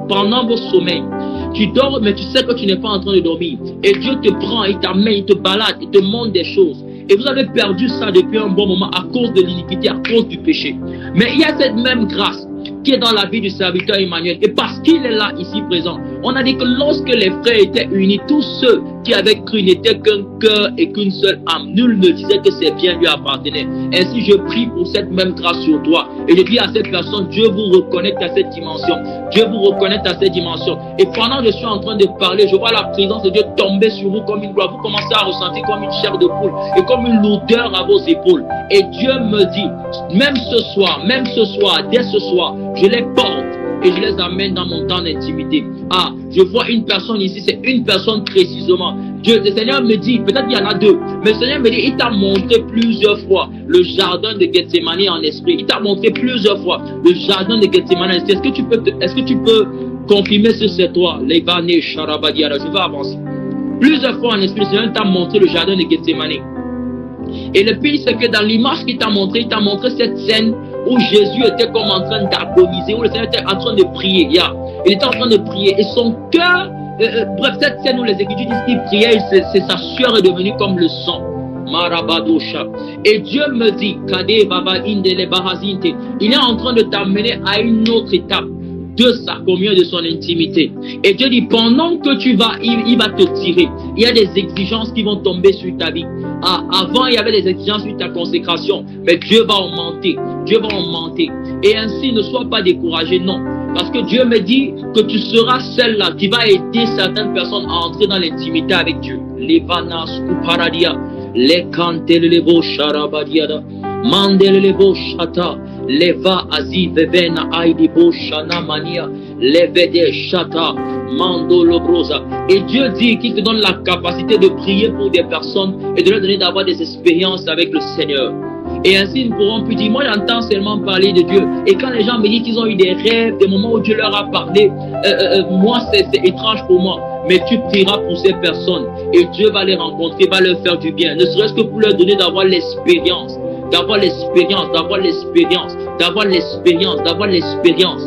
pendant vos sommeils. Tu dors, mais tu sais que tu n'es pas en train de dormir. Et Dieu te prend, il t'amène, il te balade, il te montre des choses. Et vous avez perdu ça depuis un bon moment à cause de l'iniquité, à cause du péché. Mais il y a cette même grâce qui est dans la vie du serviteur Emmanuel. Et parce qu'il est là, ici présent, on a dit que lorsque les frères étaient unis, tous ceux qui avaient cru n'étaient qu'un cœur et qu'une seule âme. Nul ne disait que ses biens lui appartenaient. Ainsi, je prie pour cette même grâce sur toi. Et je dis à cette personne, Dieu vous reconnecte à cette dimension. Dieu vous reconnecte à cette dimension. Et pendant que je suis en train de parler, je vois la présence de Dieu tomber sur vous comme une gloire. Vous commencez à ressentir comme une chair de poule et comme une lourdeur à vos épaules. Et Dieu me dit, même ce soir, dès ce soir, je les porte et je les amène dans mon temps d'intimité. Ah, je vois une personne ici, c'est une personne précisément. Dieu, le Seigneur me dit, peut-être il y en a 2, mais le Seigneur me dit, il t'a montré plusieurs fois le jardin de Gethsemane en esprit. Il t'a montré plusieurs fois le jardin de Gethsemane en esprit. Est-ce que tu peux confirmer ce c'est toi? Levane Sharabadiara, je vais avancer. Plusieurs fois en esprit, le Seigneur t'a montré le jardin de Gethsemane. Et le pire, c'est que dans l'image qu'il t'a montré, il t'a montré cette scène où Jésus était comme en train d'agoniser, où le Seigneur était en train de prier. Il était en train de prier. Et son cœur, bref, cette scène où les Écritures disent qu'il priait, sa sueur est devenue comme le sang. Marabadosha. Et Dieu me dit, Kade Baba Indele Bahazinte, il est en train de t'amener à une autre étape de sa communion, de son intimité. Et Dieu dit, pendant que tu vas, il va te tirer. Il y a des exigences qui vont tomber sur ta vie. Avant, il y avait des exigences sur ta consécration, mais Dieu va augmenter. Dieu va augmenter. Et ainsi, ne sois pas découragé, non. Parce que Dieu me dit que tu seras celle-là qui va aider certaines personnes à entrer dans l'intimité avec Dieu. Les vanas kuparadia, les kantelelevo sharabadiada, mandelelevo shata, leva azi vevena aidibo shana mania, levede shata, mando lobrosa. Et Dieu dit qu'il te donne la capacité de prier pour des personnes et de leur donner d'avoir des expériences avec le Seigneur. Et ainsi, ils ne pourront plus dire, moi j'entends seulement parler de Dieu. Et quand les gens me disent qu'ils ont eu des rêves, des moments où Dieu leur a parlé, moi c'est étrange pour moi. Mais tu prieras pour ces personnes et Dieu va les rencontrer, va leur faire du bien. Ne serait-ce que pour leur donner d'avoir l'expérience, d'avoir l'expérience, d'avoir l'expérience, d'avoir l'expérience, d'avoir l'expérience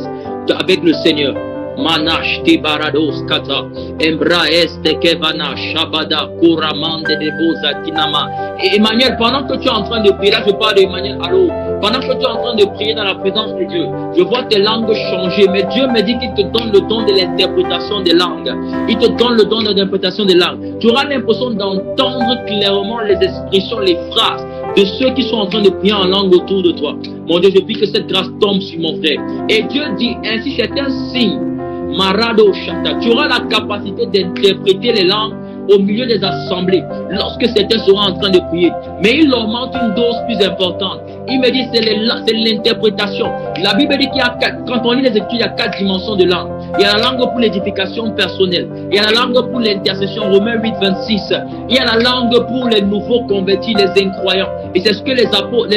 avec le Seigneur. Manash Tibarados Kata, Embra Este Kevana, Shabada, Kuramande de Boza Kinama. Et Emmanuel, pendant que tu es en train de prier, là je parle d'Emmanuel, allô, pendant que tu es en train de prier dans la présence de Dieu, je vois tes langues changer, mais Dieu me dit qu'il te donne le don de l'interprétation des langues. Il te donne le don de l'interprétation des langues. Tu auras l'impression d'entendre clairement les expressions, les phrases de ceux qui sont en train de prier en langue autour de toi. Mon Dieu, je prie que cette grâce tombe sur mon frère. Et Dieu dit, ainsi c'est un signe. Marado Shata, tu auras la capacité d'interpréter les langues au milieu des assemblées lorsque certains seront en train de prier. Mais il leur manque une dose plus importante. Il me dit c'est l'interprétation. La Bible dit qu'il y a quand on lit les écritures, il y a 4 dimensions de langue. Il y a la langue pour l'édification personnelle. Il y a la langue pour l'intercession, Romains 8, 26. Il y a la langue pour les nouveaux convertis, les incroyants. Et c'est ce que les apôtres,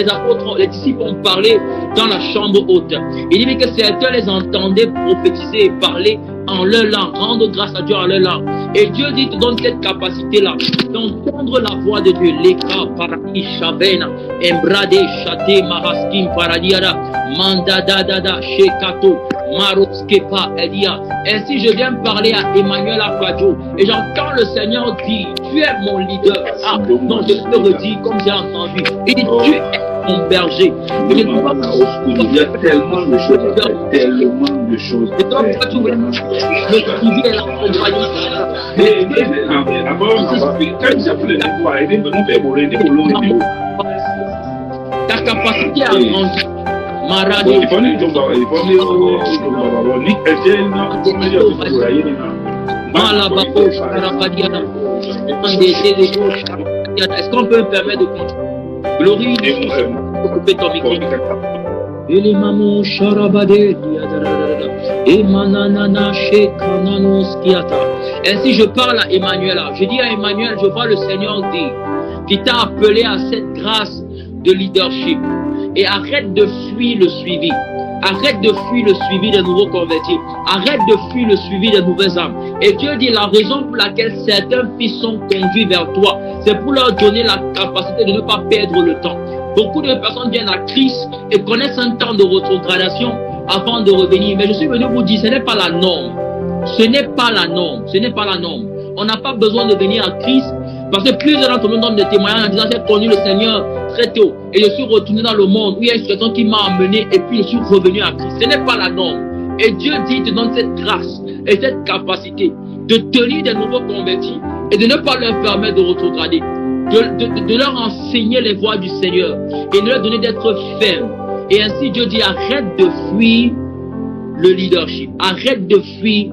les disciples ont parlé dans la chambre haute. Il dit que certains les entendaient prophétiser et parler en leur langue, rendre grâce à Dieu en leur langue. Et Dieu dit, te donne cette capacité-là d'entendre la voix de Dieu. Leka paradi shabena, embrade shate maraskim paradiada, mandadadada shekato, maroskepa edia. Ainsi je viens parler à Emmanuel Akwadjo et j'entends le Seigneur dire, tu es mon leader. Ah non, je te redis comme j'ai entendu. Il dit, tu es mon berger. Il y a tellement de choses à faire, tellement de choses à faire. Et donc, le suivi et l'accompagnement. Ta capacité à grandir. Marado. Est-ce qu'on peut me permettre de continuer? Glorie de Dieu. Couper ton micro. Et les mamans charabade. Et mananana shekananos kiata. Ainsi je parle à Emmanuel. Je dis à Emmanuel, je vois le Seigneur dire qui t'a appelé à cette grâce de leadership. Et arrête de fuir le suivi. Arrête de fuir le suivi des nouveaux convertis. Arrête de fuir le suivi des nouvelles âmes. Et Dieu dit la raison pour laquelle certains fils sont conduits vers toi, c'est pour leur donner la capacité de ne pas perdre le temps. Beaucoup de personnes viennent à Christ et connaissent un temps de rétrogradation avant de revenir. Mais je suis venu vous dire, ce n'est pas la norme. Ce n'est pas la norme. Ce n'est pas la norme. On n'a pas besoin de venir à Christ parce que plusieurs d'entre nous donnent des témoignages en disant j'ai connu le Seigneur très tôt et je suis retourné dans le monde où il y a une situation qui m'a amené et puis je suis revenu à Christ. Ce n'est pas la norme. Et Dieu dit, il te donne cette grâce et cette capacité de tenir des nouveaux convertis et de ne pas leur permettre de retrograder, de leur enseigner les voies du Seigneur et de leur donner d'être fermes. Et ainsi Dieu dit arrête de fuir le leadership, arrête de fuir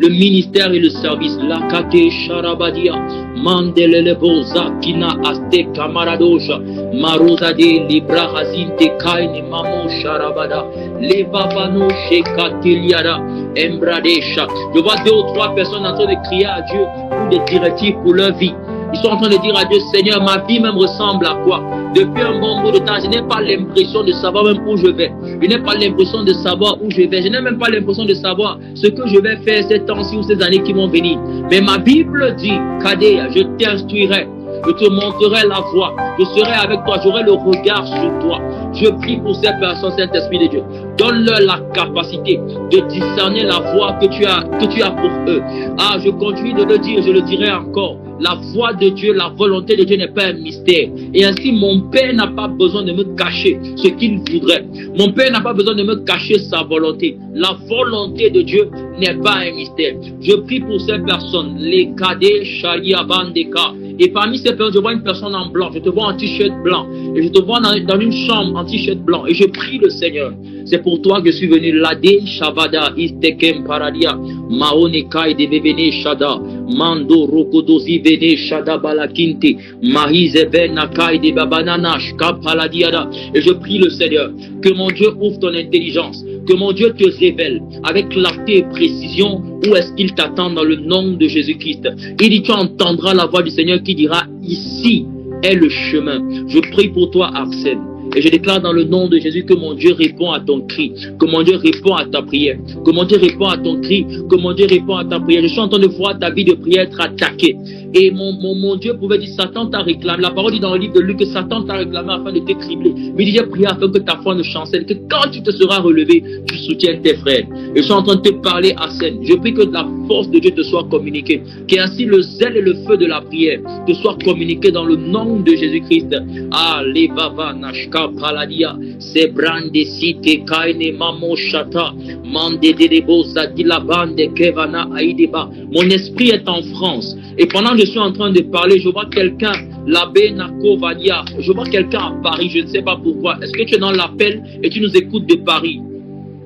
le ministère et le service. Lakate Sharabadia, Mandelele Boza, Kina Aste Kamaradoja, Marozade, Libra Hazinte Kaini Mamo Sharabada, Levavano Shekatiliada, Embradesha. Je vois 2 ou 3 personnes en train de crier à Dieu pour des directives pour leur vie. Ils sont en train de dire à Dieu, Seigneur, ma vie même ressemble à quoi? Depuis un bon bout de temps, je n'ai pas l'impression de savoir même où je vais. Je n'ai pas l'impression de savoir où je vais. Je n'ai même pas l'impression de savoir ce que je vais faire ces temps-ci ou ces années qui vont venir. Mais ma Bible dit, Kadéa, je t'instruirai. Je te montrerai la voie. Je serai avec toi. J'aurai le regard sur toi. Je prie pour ces personnes, Saint-Esprit de Dieu. Donne-leur la capacité de discerner la voie que tu as pour eux. Ah, je continue de le dire, je le dirai encore. La voie de Dieu, la volonté de Dieu n'est pas un mystère. Et ainsi, mon Père n'a pas besoin de me cacher ce qu'il voudrait. Mon Père n'a pas besoin de me cacher sa volonté. La volonté de Dieu n'est pas un mystère. Je prie pour ces personnes, les cadets, Sharia Bandeka. Et parmi ces personnes, je vois une personne en blanc. Je te vois en t-shirt blanc. Et je te vois dans une chambre en t-shirt blanc. Et je prie le Seigneur. C'est pour toi que je suis venu. Lade Shavada Istekem Paradia. Maonekai de Bebene Shada. Mando Rokodozi Vene Shada Balakinte. Mahize Benakai de Babananash Kapaladiada. Et je prie le Seigneur que mon Dieu ouvre ton intelligence. Que mon Dieu te révèle avec clarté et précision où est-ce qu'il t'attend dans le nom de Jésus-Christ. Il dit, tu entendras la voix du Seigneur qui dira, ici est le chemin. Je prie pour toi, Arsène. Et je déclare dans le nom de Jésus que mon Dieu répond à ton cri, que mon Dieu répond à ta prière, que mon Dieu répond à ton cri, que mon Dieu répond à ta prière. Je suis en train de voir ta vie de prière être attaquée. Et mon Dieu pouvait dire, Satan t'a réclamé. La parole dit dans le livre de Luc que Satan t'a réclamé afin de t'écribler. Mais il dit, prier afin que ta foi ne chancelle, que quand tu te seras relevé, tu soutiennes tes frères. Et je suis en train de te parler à scène. Je prie que la force de Dieu te soit communiquée, qu'ainsi le zèle et le feu de la prière te soient communiqués dans le nom de Jésus-Christ. Ah, les baba nashka paladia, se brande site kaine mamo shata, mande dedebo zadila bande kevana aideba. Mon esprit est en France. Et pendant que je suis en train de parler, je vois quelqu'un, l'abbé Nako Vadia, je vois quelqu'un à Paris, je ne sais pas pourquoi. Est-ce que tu es dans l'appel et tu nous écoutes de Paris?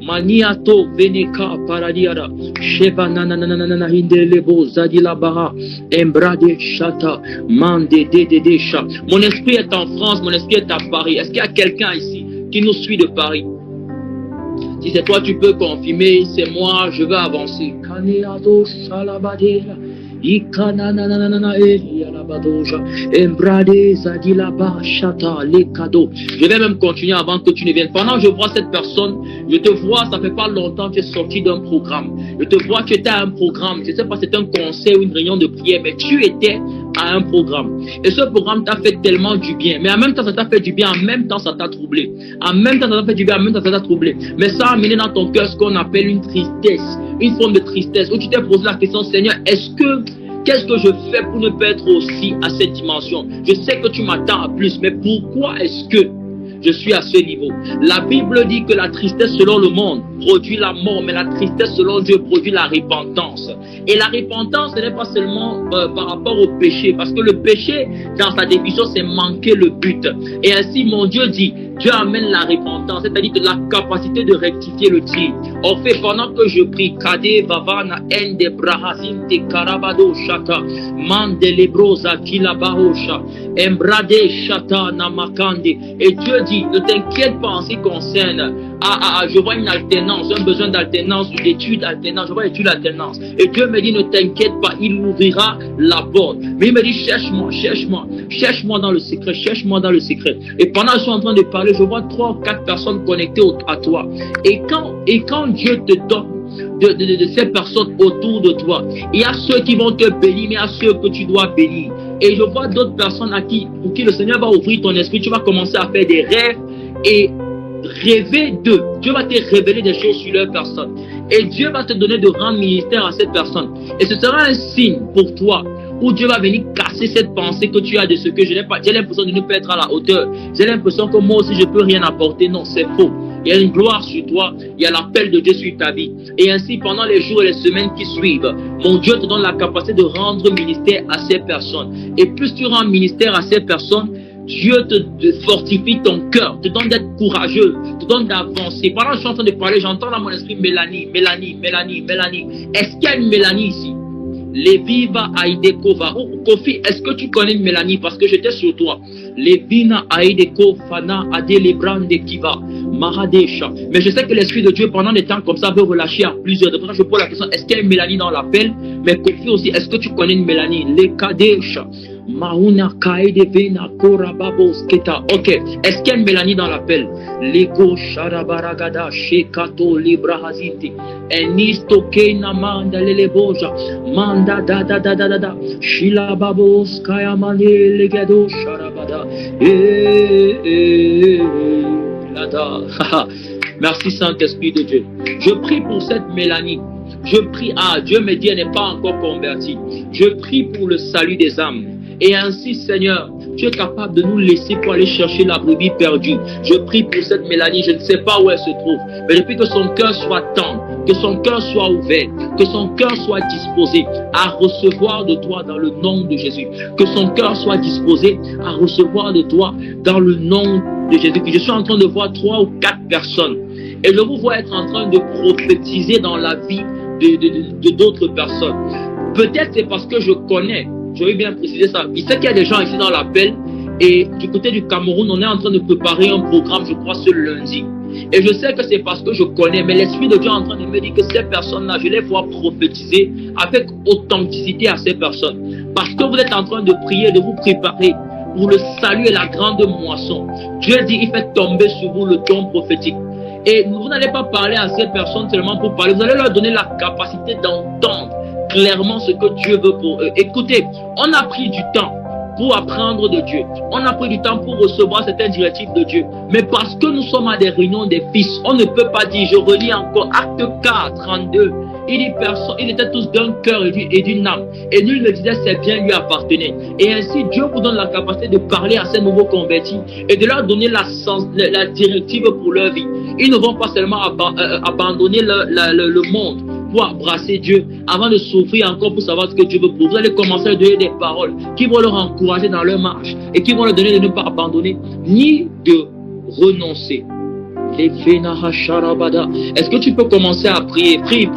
Maniato veneka paradiara sheva nananana hindelebo zadila bara embrade shata mande de sha. Mon esprit est en France, mon esprit est à Paris. Est-ce qu'il y a quelqu'un ici qui nous suit de Paris? Si c'est toi, tu peux confirmer, c'est moi, je vais avancer. Kaneado salabadera. Je vais même continuer avant que tu ne viennes. Pendant que je vois cette personne, je te vois, ça fait pas longtemps que tu es sorti d'un programme. Je te vois, tu étais à un programme. Je ne sais pas si c'était un conseil ou une réunion de prière, mais tu étais à un programme. Et ce programme t'a fait tellement du bien. Mais en même temps, ça t'a fait du bien. En même temps, ça t'a troublé. En même temps, ça t'a fait du bien. En même temps, ça t'a troublé. Mais ça a amené dans ton cœur ce qu'on appelle une tristesse. Une forme de tristesse. Où tu t'es posé la question, Seigneur, qu'est-ce que je fais pour ne pas être aussi à cette dimension? Je sais que tu m'attends à plus, mais pourquoi est-ce que je suis à ce niveau? La Bible dit que la tristesse selon le monde produit la mort, mais la tristesse selon Dieu produit la repentance. Et la repentance, ce n'est pas seulement par rapport au péché, parce que le péché, dans sa définition, c'est manquer le but. Et ainsi, mon Dieu dit, Dieu amène la repentance, c'est-à-dire la capacité de rectifier le tir. En fait, pendant que je prie, Kade Vavana Ende Brahazin Te Karabado Shaka Mande Lebrosa Kilabarosha Embrade Shata Namakande. Et Dieu dit, ne t'inquiète pas en ce qui concerne. Je vois une alternance, un besoin d'alternance, d'études alternance, je vois études alternance. Et Dieu me dit, ne t'inquiète pas, il ouvrira la porte. Mais il me dit, cherche-moi dans le secret, cherche-moi dans le secret. Et pendant que je suis en train de parler, je vois 3 ou 4 personnes connectées à toi. Et quand Dieu te donne de ces personnes autour de toi, il y a ceux qui vont te bénir, mais il y a ceux que tu dois bénir. Et je vois d'autres personnes pour qui le Seigneur va ouvrir ton esprit, tu vas commencer à faire des rêves et rêver d'eux. Dieu va te révéler des choses sur leur personne. Et Dieu va te donner de rendre ministère à cette personne. Et ce sera un signe pour toi où Dieu va venir casser cette pensée que tu as de ce que je n'ai pas. J'ai l'impression de ne pas être à la hauteur. J'ai l'impression que moi aussi je ne peux rien apporter. Non, c'est faux. Il y a une gloire sur toi. Il y a l'appel de Dieu sur ta vie. Et ainsi, pendant les jours et les semaines qui suivent, mon Dieu te donne la capacité de rendre ministère à ces personnes. Et plus tu rends ministère à ces personnes, Dieu te fortifie ton cœur, te donne d'être courageux, te donne d'avancer. Pendant que je suis en train de parler, j'entends dans mon esprit Mélanie. Est-ce qu'il y a une Mélanie ici? Leviva Aidekova. Oh, Kofi, est-ce que tu connais Mélanie? Parce que j'étais sur toi. Levina Aideko Fana Adelebrande Kiva Mahadesha. Mais je sais que l'Esprit de Dieu, pendant des temps comme ça, veut relâcher à plusieurs. De je pose la question, est-ce qu'il y a une Mélanie dans l'appel? Mais Kofi aussi, est-ce que tu connais une Mélanie? Lekadesha. Mauna Kaide Vena Korababos Keta. Ok. Est-ce qu'il y a une Mélanie dans l'appel? Lego Sharabaragada Shekato Librahaziti. Enisto Kena Manda Leleboja. Manda da. Shila Babos Kayamane Legado Sharabada. Merci Saint-Esprit de Dieu. Je prie pour cette Mélanie. Je prie, Dieu me dit, elle n'est pas encore convertie. Je prie pour le salut des âmes. Et ainsi, Seigneur, tu es capable de nous laisser pour aller chercher la brebis perdue. Je prie pour cette Mélanie, je ne sais pas où elle se trouve, mais je prie que son cœur soit tendre, que son cœur soit ouvert, que son cœur soit disposé à recevoir de toi dans le nom de Jésus. Que son cœur soit disposé à recevoir de toi dans le nom de Jésus. Je suis en train de voir 3 ou 4 personnes et je vous vois être en train de prophétiser dans la vie de d'autres personnes. Peut-être c'est parce que je connais. Je vais bien préciser ça. Il sait qu'il y a des gens ici dans l'appel et du côté du Cameroun, on est en train de préparer un programme, je crois, ce lundi. Et je sais que c'est parce que je connais, mais l'Esprit de Dieu est en train de me dire que ces personnes-là, je les vois prophétiser avec authenticité à ces personnes. Parce que vous êtes en train de prier, de vous préparer pour le salut et la grande moisson. Dieu dit, il fait tomber sur vous le don prophétique. Et vous n'allez pas parler à ces personnes seulement pour parler, vous allez leur donner la capacité d'entendre clairement ce que Dieu veut pour eux. Écoutez, on a pris du temps pour apprendre de Dieu. On a pris du temps pour recevoir certaines directives de Dieu. Mais parce que nous sommes à des réunions des fils, on ne peut pas dire, je relis encore Acte 4, 32. Il dit, ils étaient tous d'un cœur et d'une âme. Et nul ne disait, ses biens lui appartenaient. Et ainsi, Dieu vous donne la capacité de parler à ces nouveaux convertis et de leur donner la directive pour leur vie. Ils ne vont pas seulement abandonner le monde pour embrasser Dieu avant de souffrir encore pour savoir ce que Dieu veut pour vous. Vous allez commencer à donner des paroles qui vont leur encourager dans leur marche et qui vont leur donner de ne pas abandonner ni de renoncer. Est-ce que tu peux commencer à prier? Prie.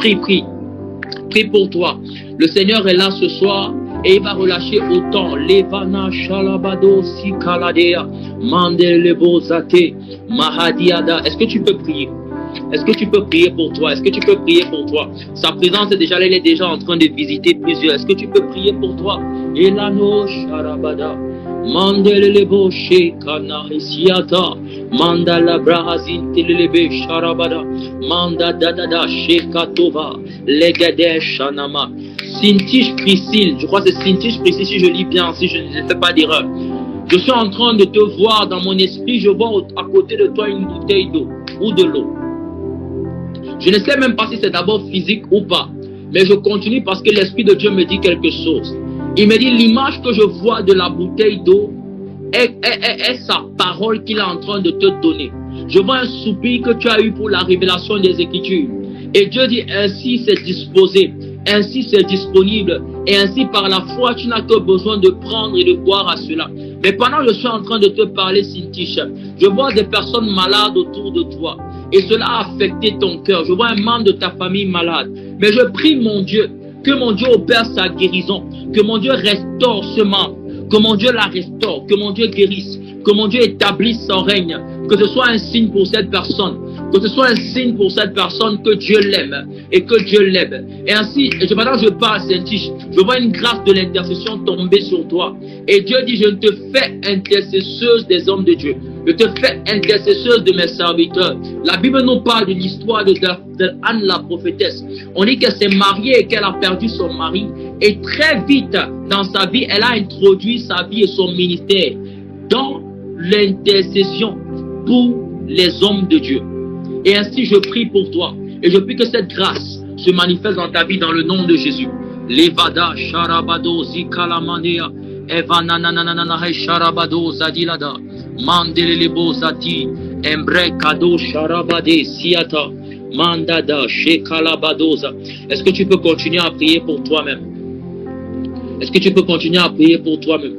Prie pour toi. Le Seigneur est là ce soir et il va relâcher autant. Levana shalabado sikaladea mandelebo zate mahadiada. Est-ce que tu peux prier? Est-ce que tu peux prier pour toi? Est-ce que tu peux prier pour toi? Sa présence est déjà là, elle est déjà en train de visiter plusieurs. Est-ce que tu peux prier pour toi? Elano sharabada mandelebo shekana isiata mandala brahazin telelebe sharabada manda dadada shekatova legade shanama. Sintiche Priscille, je crois que c'est Sintiche Priscille si je lis bien, si je ne fais pas d'erreur. Je suis en train de te voir dans mon esprit, je vois à côté de toi une bouteille d'eau ou de l'eau. Je ne sais même pas si c'est d'abord physique ou pas, mais je continue parce que l'Esprit de Dieu me dit quelque chose. Il me dit l'image que je vois de la bouteille d'eau est sa parole qu'il est en train de te donner. Je vois un soupir que tu as eu pour la révélation des Écritures. Et Dieu dit ainsi c'est disposé, ainsi c'est disponible, et ainsi par la foi tu n'as que besoin de prendre et de boire à cela. Mais pendant que je suis en train de te parler, Cintiche, je vois des personnes malades autour de toi. Et cela a affecté ton cœur. Je vois un membre de ta famille malade. Mais je prie mon Dieu, que mon Dieu opère sa guérison, que mon Dieu restaure ce membre, que mon Dieu la restaure, que mon Dieu guérisse, que mon Dieu établisse son règne, que ce soit un signe pour cette personne, que ce soit un signe pour cette personne que Dieu l'aime et que Dieu l'aime. Et ainsi, maintenant je parle, Saint-Tiche, je vois une grâce de l'intercession tomber sur toi. Et Dieu dit, je te fais intercesseuse des hommes de Dieu. Je te fais intercesseuse de mes serviteurs. La Bible nous parle de l'histoire de Anne la prophétesse. On dit qu'elle s'est mariée et qu'elle a perdu son mari. Et très vite dans sa vie, elle a introduit sa vie et son ministère dans l'intercession pour les hommes de Dieu. Et ainsi je prie pour toi. Et je prie que cette grâce se manifeste dans ta vie dans le nom de Jésus. Levada sharabado zikalamandea evananananana sharabado zadilada mandelelebo zati embrekado sharabade siata mandada shekalabadoza. Est-ce que tu peux continuer à prier pour toi-même? Est-ce que tu peux continuer à prier pour toi-même?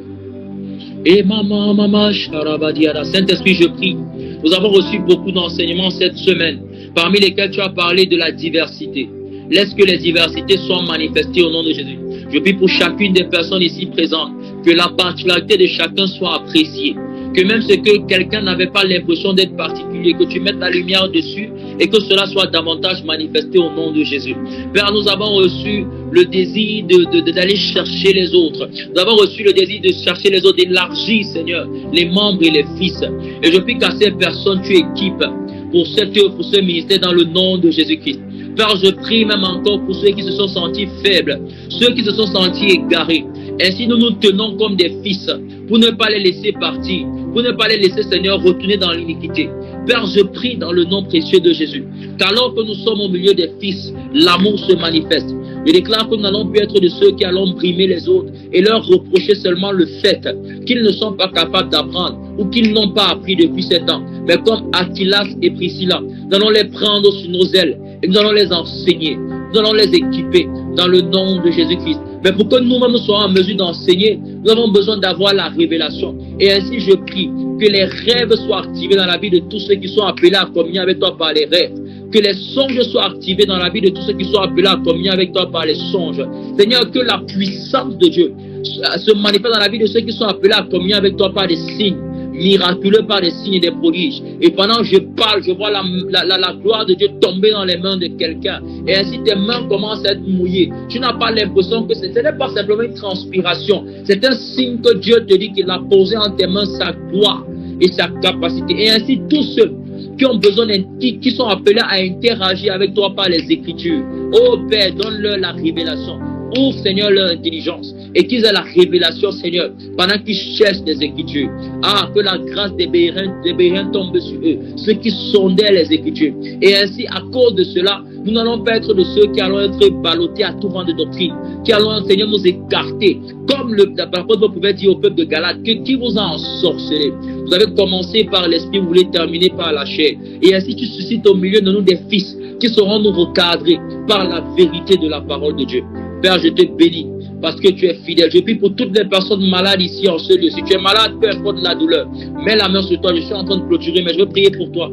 Et maman sharabadiada. Saint-Esprit, je prie. Nous avons reçu beaucoup d'enseignements cette semaine, parmi lesquels tu as parlé de la diversité. Laisse que les diversités soient manifestées au nom de Jésus. Je prie pour chacune des personnes ici présentes, que la particularité de chacun soit appréciée. Que même ce que quelqu'un n'avait pas l'impression d'être particulier, que tu mettes la lumière dessus et que cela soit davantage manifesté au nom de Jésus. Père, nous avons reçu le désir d'aller chercher les autres. Nous avons reçu le désir de chercher les autres, d'élargir, Seigneur, les membres et les fils. Et je prie qu'à ces personnes, tu équipes pour cette œuvre, pour ce ministère dans le nom de Jésus-Christ. Père, je prie même encore pour ceux qui se sont sentis faibles, ceux qui se sont sentis égarés. Ainsi, nous nous tenons comme des fils pour ne pas les laisser partir, pour ne pas les laisser, Seigneur, retourner dans l'iniquité. Père, je prie dans le nom précieux de Jésus, qu'alors que nous sommes au milieu des fils, l'amour se manifeste. Je déclare que nous n'allons plus être de ceux qui allons brimer les autres et leur reprocher seulement le fait qu'ils ne sont pas capables d'apprendre ou qu'ils n'ont pas appris depuis 7 ans. Mais comme Aquilas et Priscilla, nous allons les prendre sur nos ailes et nous allons les enseigner, nous allons les équiper dans le nom de Jésus-Christ. Mais pour que nous-mêmes soyons en mesure d'enseigner, nous avons besoin d'avoir la révélation. Et ainsi je prie que les rêves soient activés dans la vie de tous ceux qui sont appelés à communier avec toi par les rêves. Que les songes soient activés dans la vie de tous ceux qui sont appelés à communier avec toi par les songes. Seigneur, que la puissance de Dieu se manifeste dans la vie de ceux qui sont appelés à communier avec toi par des signes miraculeux, par des signes et des prodiges. Et pendant que je parle, je vois la gloire de Dieu tomber dans les mains de quelqu'un. Et ainsi tes mains commencent à être mouillées. Tu n'as pas l'impression que ce n'est pas simplement une transpiration. C'est un signe que Dieu te dit qu'il a posé en tes mains sa gloire et sa capacité. Et ainsi tous ceux qui ont besoin qui sont appelés à interagir avec toi par les Écritures. Oh Père, donne-leur la révélation. Ouvre, Seigneur, leur intelligence et qu'ils aient la révélation, Seigneur, pendant qu'ils cherchent les Écritures. Ah, que la grâce des Béréens tombe sur eux, ceux qui sondaient les Écritures. Et ainsi, à cause de cela, nous n'allons pas être de ceux qui allons être ballottés à tout vent de doctrine, qui allons, Seigneur, nous écarter. Comme l'apôtre pouvait dire au peuple de Galate, qui vous a ensorcelé. Vous avez commencé par l'esprit, vous voulez terminer par la chair. Et ainsi, tu suscites au milieu de nous des fils qui sauront nous recadrer par la vérité de la parole de Dieu. Père, je te bénis parce que tu es fidèle. Je prie pour toutes les personnes malades ici en ce lieu. Si tu es malade, peu importe la douleur, mets la main sur toi. Je suis en train de clôturer, mais je veux prier pour toi.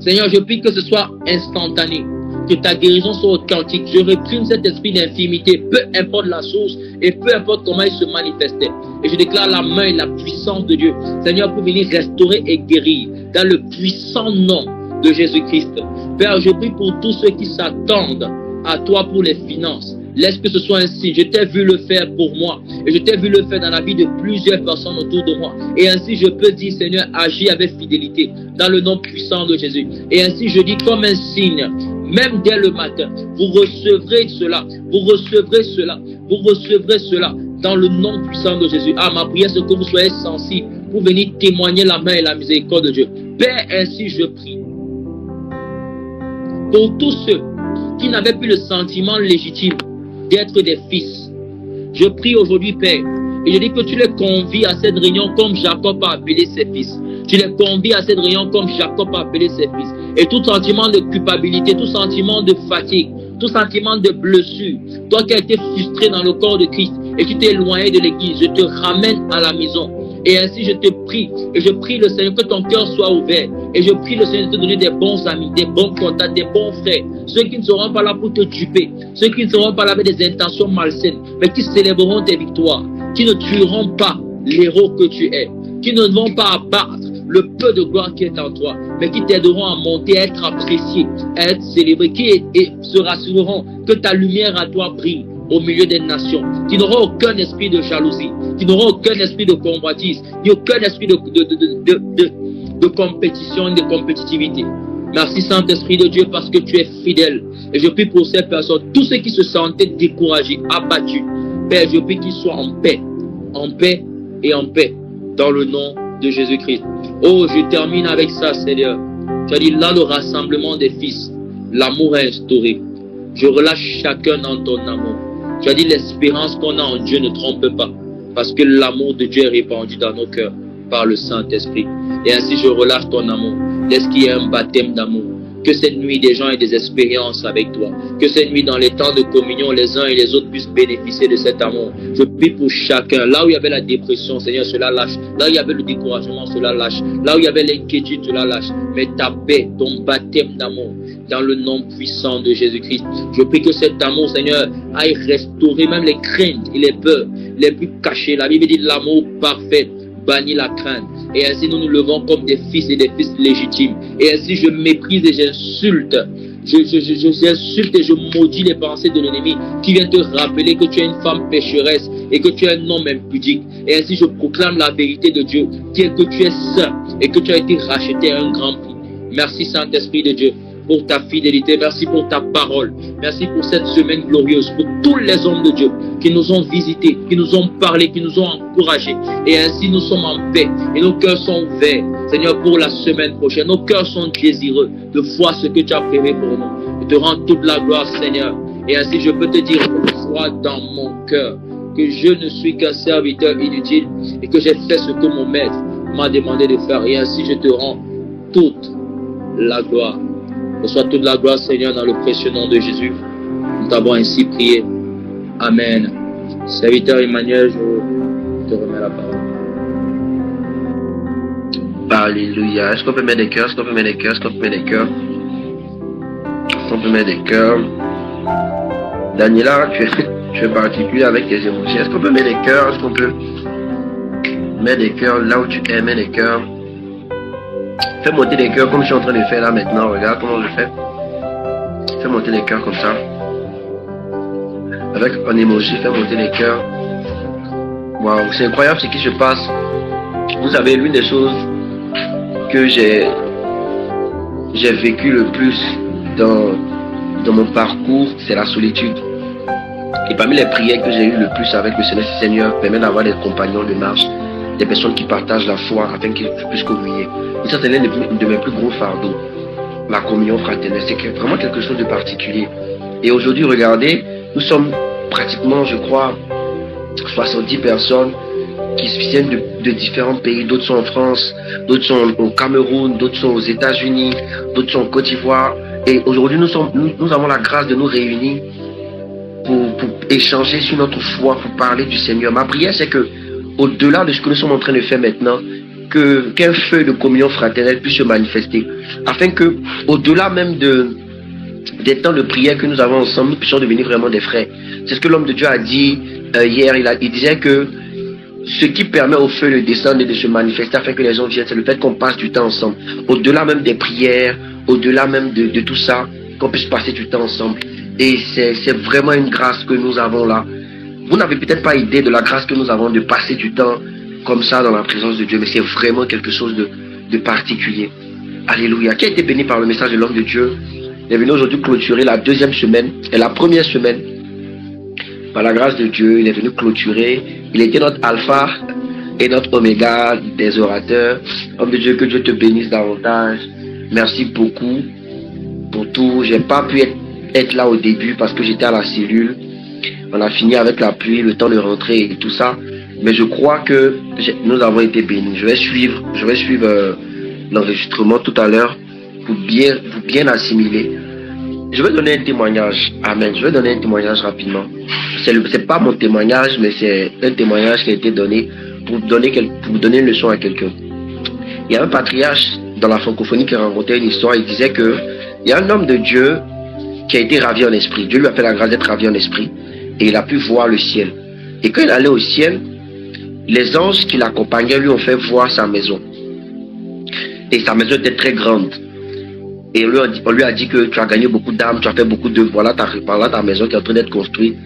Seigneur, je prie que ce soit instantané, que ta guérison soit authentique. Je réprime cet esprit d'infirmité, peu importe la source et peu importe comment il se manifestait. Et je déclare la main et la puissance de Dieu, Seigneur, pour venir restaurer et guérir dans le puissant nom de Jésus-Christ. Père, je prie pour tous ceux qui s'attendent à toi pour les finances. Laisse que ce soit ainsi. Je t'ai vu le faire pour moi. Et je t'ai vu le faire dans la vie de plusieurs personnes autour de moi. Et ainsi je peux dire, Seigneur, agis avec fidélité dans le nom puissant de Jésus. Et ainsi je dis comme un signe, même dès le matin, vous recevrez cela. Vous recevrez cela. Vous recevrez cela dans le nom puissant de Jésus. Ah, ma prière, c'est que vous soyez sensibles pour venir témoigner la main et la miséricorde de Dieu. Père, ainsi je prie pour tous ceux qui n'avaient plus le sentiment légitime d'être des fils. Je prie aujourd'hui, Père, et je dis que tu les convies à cette réunion comme Jacob a appelé ses fils. Tu les convies à cette réunion comme Jacob a appelé ses fils. Et tout sentiment de culpabilité, tout sentiment de fatigue, tout sentiment de blessure, toi qui as été frustré dans le corps de Christ et tu t'es éloigné de l'église, je te ramène à la maison. Et ainsi je te prie, et je prie le Seigneur que ton cœur soit ouvert. Et je prie le Seigneur de te donner des bons amis, des bons contacts, des bons frères. Ceux qui ne seront pas là pour te duper, ceux qui ne seront pas là avec des intentions malsaines, mais qui célébreront tes victoires, qui ne tueront pas l'héros que tu es, qui ne vont pas abattre le peu de gloire qui est en toi, mais qui t'aideront à monter, à être apprécié, à être célébré, qui se rassureront que ta lumière à toi brille au milieu des nations, qui n'auront aucun esprit de jalousie, qui n'auront aucun esprit de convoitise, ni aucun esprit de compétition, de compétitivité. Merci Saint-Esprit de Dieu parce que tu es fidèle. Et je prie pour ces personnes, tous ceux qui se sentaient découragés, abattus. Père, je prie qu'ils soient en paix et en paix, dans le nom de Jésus-Christ. Oh, je termine avec ça, Seigneur. Tu as dit là le rassemblement des fils, l'amour est instauré. Je relâche chacun dans ton amour. Tu as dit l'espérance qu'on a en Dieu ne trompe pas, parce que l'amour de Dieu est répandu dans nos cœurs par le Saint-Esprit. Et ainsi je relâche ton amour. Laisse qu'il y ait un baptême d'amour. Que cette nuit des gens aient des expériences avec toi. Que cette nuit dans les temps de communion, les uns et les autres puissent bénéficier de cet amour. Je prie pour chacun. Là où il y avait la dépression, Seigneur, cela lâche. Là où il y avait le découragement, cela lâche. Là où il y avait l'inquiétude, cela lâche. Mais ta paix, ton baptême d'amour, dans le nom puissant de Jésus-Christ. Je prie que cet amour, Seigneur, aille restaurer même les craintes et les peurs les plus cachées. La Bible dit l'amour parfait bannit la crainte. Et ainsi nous nous levons comme des fils et des fils légitimes. Et ainsi je méprise et j'insulte. J'insulte et je maudis les pensées de l'ennemi qui vient te rappeler que tu es une femme pécheresse et que tu es un homme impudique. Et ainsi je proclame la vérité de Dieu qui est que tu es saint et que tu as été racheté à un grand prix. Merci Saint-Esprit de Dieu pour ta fidélité. Merci pour ta parole. Merci pour cette semaine glorieuse, pour tous les hommes de Dieu qui nous ont visités, qui nous ont parlé, qui nous ont encouragés. Et ainsi, nous sommes en paix et nos cœurs sont ouverts, Seigneur, pour la semaine prochaine. Nos cœurs sont désireux de voir ce que tu as prévu pour nous. Je te rends toute la gloire, Seigneur. Et ainsi, je peux te dire, sois dans mon cœur, que je ne suis qu'un serviteur inutile et que j'ai fait ce que mon maître m'a demandé de faire. Et ainsi, je te rends toute la gloire. Reçois toute la gloire, Seigneur, dans le précieux nom de Jésus. Nous t'avons ainsi prié. Amen. Serviteur Emmanuel, je te remets la parole. Alléluia. Est-ce qu'on peut mettre des cœurs? Est-ce qu'on peut mettre des cœurs? Est-ce qu'on peut mettre des cœurs? Est-ce qu'on peut mettre des cœurs? Daniela, tu es particulier avec tes émotions. Est-ce qu'on peut mettre des cœurs? Est-ce qu'on peut mettre des cœurs là où tu es? Mets des cœurs. Fais monter des cœurs comme je suis en train de faire là maintenant. Regarde comment je fais. Fais monter des cœurs comme ça. Avec un emoji, fais monter des cœurs. Waouh, c'est incroyable ce qui se passe. Vous savez, l'une des choses que j'ai vécu le plus dans mon parcours, c'est la solitude. Et parmi les prières que j'ai eues le plus avec le Seigneur, permet d'avoir des compagnons de marche, des personnes qui partagent la foi afin qu'ils puissent communier. Et ça, c'est l'un de mes plus gros fardeaux. La communion fraternelle, c'est vraiment quelque chose de particulier. Et aujourd'hui, regardez, nous sommes pratiquement, je crois, 70 personnes qui viennent de différents pays. D'autres sont en France, d'autres sont au Cameroun, d'autres sont aux États-Unis, d'autres sont en Côte d'Ivoire. Et aujourd'hui, nous avons la grâce de nous réunir pour échanger sur notre foi, pour parler du Seigneur. Ma prière, c'est que, au-delà de ce que nous sommes en train de faire maintenant, qu'un feu de communion fraternelle puisse se manifester, afin que, au-delà même des temps de prière que nous avons ensemble, nous puissions devenir vraiment des frères. C'est ce que l'homme de Dieu a dit hier. Il disait que ce qui permet au feu de descendre et de se manifester afin que les gens viennent, c'est le fait qu'on passe du temps ensemble. Au-delà même des prières, au-delà même de tout ça, qu'on puisse passer du temps ensemble. Et c'est vraiment une grâce que nous avons là. Vous n'avez peut-être pas idée de la grâce que nous avons de passer du temps comme ça dans la présence de Dieu, mais c'est vraiment quelque chose de particulier. Alléluia. Qui a été béni par le message de l'homme de Dieu? Il est venu aujourd'hui clôturer la deuxième semaine et la première semaine. Par la grâce de Dieu, il est venu clôturer. Il était notre alpha et notre oméga des orateurs. Homme de Dieu, que Dieu te bénisse davantage. Merci beaucoup pour tout. J'ai pas pu être là au début parce que j'étais à la cellule. On a fini avec la pluie, le temps de rentrer et tout ça. Mais je crois que nous avons été bénis. Je vais suivre l'enregistrement tout à l'heure pour bien assimiler. Je vais donner un témoignage. Amen. Je vais donner un témoignage rapidement. C'est pas mon témoignage, mais c'est un témoignage qui a été donné pour donner une leçon à quelqu'un. Il y a un patriarche dans la francophonie qui racontait une histoire. Il disait que il y a un homme de Dieu qui a été ravi en esprit. Dieu lui a fait la grâce d'être ravi en esprit et il a pu voir le ciel. Et quand il allait au ciel, les anges qui l'accompagnaient lui ont fait voir sa maison. Et sa maison était très grande. Et on lui a dit que tu as gagné beaucoup d'âmes, tu as fait beaucoup d'œuvres. Voilà ta maison qui est en train d'être construite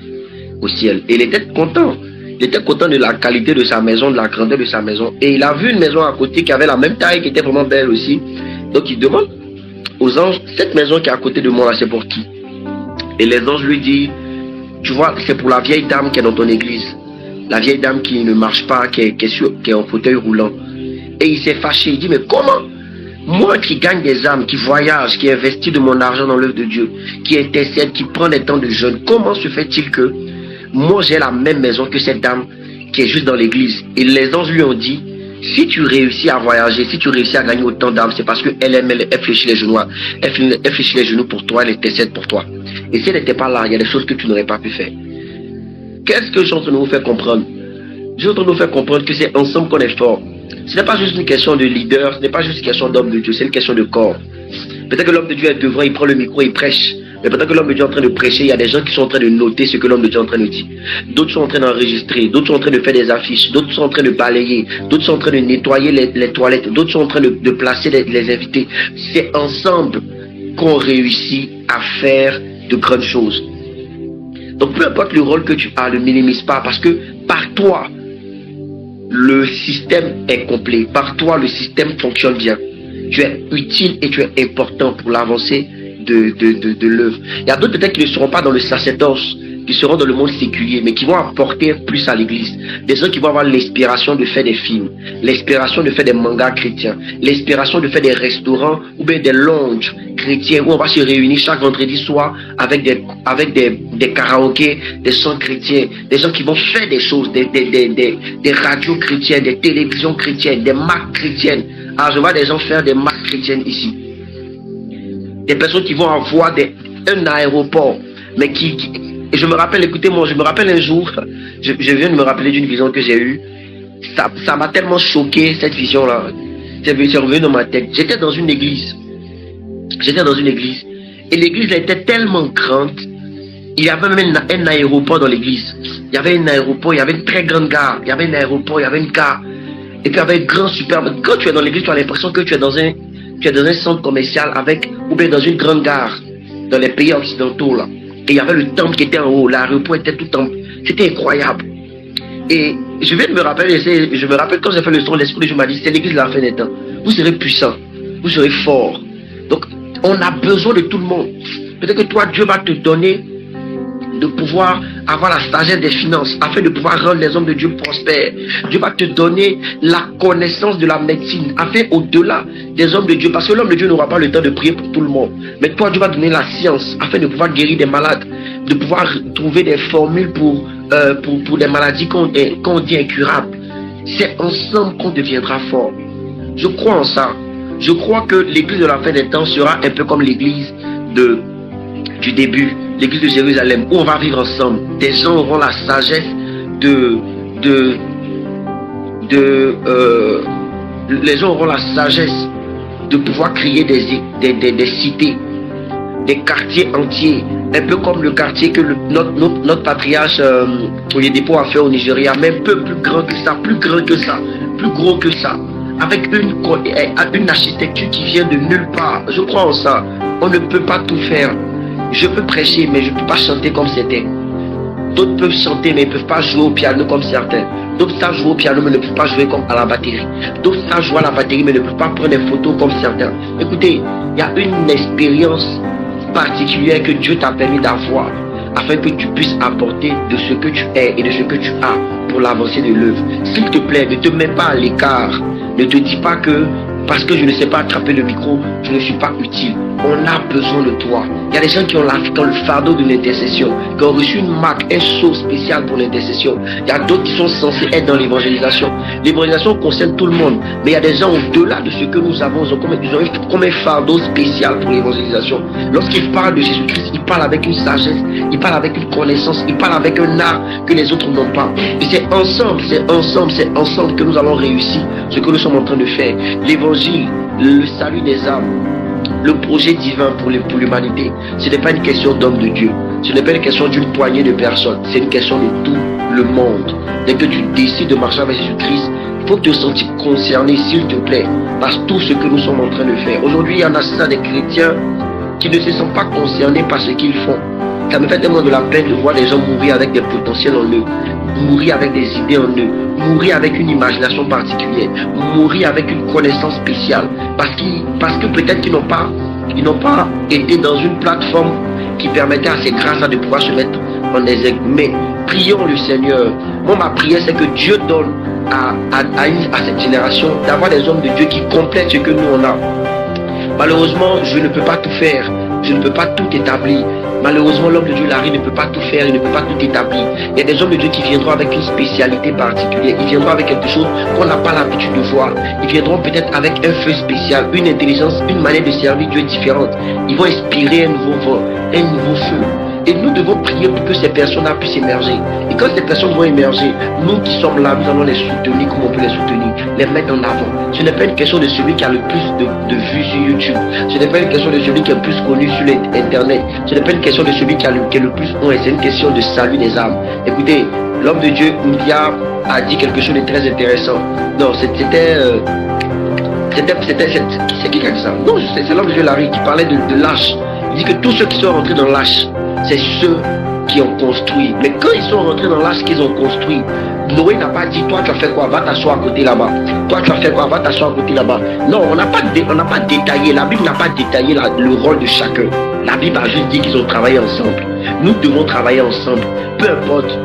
au ciel. Et il était content. Il était content de la qualité de sa maison, de la grandeur de sa maison. Et il a vu une maison à côté qui avait la même taille, qui était vraiment belle aussi. Donc il demande aux anges, cette maison qui est à côté de moi là, c'est pour qui? Et les anges lui disent, tu vois, c'est pour la vieille dame qui est dans ton église. La vieille dame qui ne marche pas, qui est en fauteuil roulant. Et il s'est fâché. Il dit, mais comment? Moi qui gagne des âmes, qui voyage, qui investit de mon argent dans l'œuvre de Dieu, qui intercède, qui prend des temps de jeûne, comment se fait-il que moi j'ai la même maison que cette dame qui est juste dans l'église? Et les anges lui ont dit, si tu réussis à voyager, si tu réussis à gagner autant d'âmes, c'est parce qu'elle fléchit les genoux, elle fléchit les genoux pour toi, elle intercède pour toi. Et si elle n'était pas là, il y a des choses que tu n'aurais pas pu faire. Qu'est-ce que je suis en train de vous faire comprendre? Je suis en train de vous faire comprendre que c'est ensemble qu'on est fort. Ce n'est pas juste une question de leader, ce n'est pas juste une question d'homme de Dieu, c'est une question de corps. Peut-être que l'homme de Dieu est devant, il prend le micro, il prêche. Mais peut-être que l'homme de Dieu est en train de prêcher, il y a des gens qui sont en train de noter ce que l'homme de Dieu est en train de dire. D'autres sont en train d'enregistrer, d'autres sont en train de faire des affiches, d'autres sont en train de balayer, d'autres sont en train de nettoyer les toilettes, d'autres sont en train de placer les invités. C'est ensemble qu'on réussit à faire de grandes choses. Donc peu importe le rôle que tu as, ne minimise pas, parce que par toi, le système est complet. Par toi, le système fonctionne bien. Tu es utile et tu es important pour l'avancée de l'œuvre. Il y a d'autres peut-être qui ne seront pas dans le sacerdoce, qui seront dans le monde séculier, mais qui vont apporter plus à l'église. Des gens qui vont avoir l'inspiration de faire des films, l'inspiration de faire des mangas chrétiens, l'inspiration de faire des restaurants ou bien des lounges chrétiens où on va se réunir chaque vendredi soir avec des karaokés, des chants chrétiens, des gens qui vont faire des choses, des radios chrétiennes, des télévisions chrétiennes, des marques chrétiennes. Alors je vois des gens faire des marques chrétiennes ici. Des personnes qui vont avoir un aéroport, mais et je me rappelle, écoutez-moi, je me rappelle un jour, je viens de me rappeler d'une vision que j'ai eue. Ça m'a tellement choqué, cette vision-là. C'est revenu dans ma tête. J'étais dans une église. Et l'église était tellement grande. Il y avait même un aéroport dans l'église. Il y avait un aéroport, il y avait une très grande gare. Il y avait un aéroport, il y avait une gare. Et puis il y avait un grand superbe. Quand tu es dans l'église, tu as l'impression que tu es dans un centre commercial ou bien dans une grande gare. Dans les pays occidentaux, là. Et il y avait le temple qui était en haut, l'aéroport était tout en haut. C'était incroyable. Et je viens de me rappeler, je me rappelle quand j'ai fait le son, l'esprit, je m'a dit, c'est l'église de la fin des temps. Vous serez puissant, vous serez fort. Donc, on a besoin de tout le monde. Peut-être que toi, Dieu va te donner de pouvoir avoir la sagesse des finances, afin de pouvoir rendre les hommes de Dieu prospères. Dieu va te donner la connaissance de la médecine, afin au-delà des hommes de Dieu, parce que l'homme de Dieu n'aura pas le temps de prier pour tout le monde. Mais toi, Dieu va donner la science, afin de pouvoir guérir des malades, de pouvoir trouver des formules pour des maladies qu'on dit incurables. C'est ensemble qu'on deviendra fort. Je crois en ça. Je crois que l'église de la fin des temps sera un peu comme l'église du début, l'église de Jérusalem, où on va vivre ensemble. Des gens auront la sagesse les gens auront la sagesse de pouvoir créer des cités, des quartiers entiers, un peu comme le quartier que notre patriarche Oyedepo a fait au Nigeria, mais un peu plus grand que ça, plus gros que ça, avec une architecture qui vient de nulle part. Je crois en ça. On ne peut pas tout faire. Je peux prêcher, mais je ne peux pas chanter comme c'était. D'autres peuvent chanter, mais ils ne peuvent pas jouer au piano comme certains. D'autres savent jouer au piano, mais ne peuvent pas jouer comme à la batterie. D'autres savent jouer à la batterie, mais ne peuvent pas prendre des photos comme certains. Écoutez, il y a une expérience particulière que Dieu t'a permis d'avoir, afin que tu puisses apporter de ce que tu es et de ce que tu as pour l'avancée de l'œuvre. S'il te plaît, ne te mets pas à l'écart. Ne te dis pas que parce que je ne sais pas attraper le micro, je ne suis pas utile. On a besoin de toi. Il y a des gens qui ont le fardeau de l'intercession, qui ont reçu une marque, un sceau spécial pour l'intercession. Il y a d'autres qui sont censés être dans l'évangélisation. L'évangélisation concerne tout le monde, mais il y a des gens au-delà de ce que nous avons, ils ont comme un fardeau spécial pour l'évangélisation. Lorsqu'ils parlent de Jésus-Christ, ils parlent avec une sagesse, ils parlent avec une connaissance, ils parlent avec un art que les autres n'ont pas. Et c'est ensemble que nous allons réussir ce que nous sommes en train de faire. L'évangile, le salut des âmes, le projet divin pour l'humanité, ce n'est pas une question d'homme de Dieu. Ce n'est pas une question d'une poignée de personnes. C'est une question de tout le monde. Dès que tu décides de marcher avec Jésus-Christ, il faut te sentir concerné, s'il te plaît, par tout ce que nous sommes en train de faire. Aujourd'hui, il y en a ça des chrétiens qui ne se sentent pas concernés par ce qu'ils font. Ça me fait tellement de la peine de voir des gens mourir avec des potentiels en eux, mourir avec des idées en eux, mourir avec une imagination particulière, mourir avec une connaissance spéciale, parce que peut-être qu'ils n'ont pas été dans une plateforme qui permettait à ces grâces de pouvoir se mettre en exergue. Mais prions le Seigneur. Moi, ma prière, c'est que Dieu donne à cette génération d'avoir des hommes de Dieu qui complètent ce que nous on a. Malheureusement, je ne peux pas tout faire, je ne peux pas tout établir. Malheureusement, l'homme de Dieu, Larry, ne peut pas tout faire, il ne peut pas tout établir. Il y a des hommes de Dieu qui viendront avec une spécialité particulière. Ils viendront avec quelque chose qu'on n'a pas l'habitude de voir. Ils viendront peut-être avec un feu spécial, une intelligence, une manière de servir Dieu différente. Ils vont inspirer un nouveau vent, un nouveau feu. Et nous devons prier pour que ces personnes-là puissent émerger. Et quand ces personnes vont émerger, nous qui sommes là, nous allons les soutenir comme on peut les soutenir, les mettre en avant. Ce n'est pas une question de celui qui a le plus de vues sur YouTube. Ce n'est pas une question de celui qui est le plus connu sur Internet. Ce n'est pas une question de celui qui est le plus haut. C'est une question de salut des âmes. Écoutez, l'homme de Dieu, Oudia, a dit quelque chose de très intéressant. Non, c'est qui qui a dit ça? Non, c'est l'homme de Dieu, Larry, qui parlait de l'âge. Il dit que tous ceux qui sont rentrés dans l'âge, c'est ceux qui ont construit. Mais quand ils sont rentrés dans l'âge qu'ils ont construit, Noé n'a pas dit, toi tu as fait quoi, va t'asseoir à côté là-bas. Toi tu as fait quoi, va t'asseoir à côté là-bas. Non, on n'a pas détaillé, la Bible n'a pas détaillé le rôle de chacun. La Bible a juste dit qu'ils ont travaillé ensemble. Nous devons travailler ensemble. Peu importe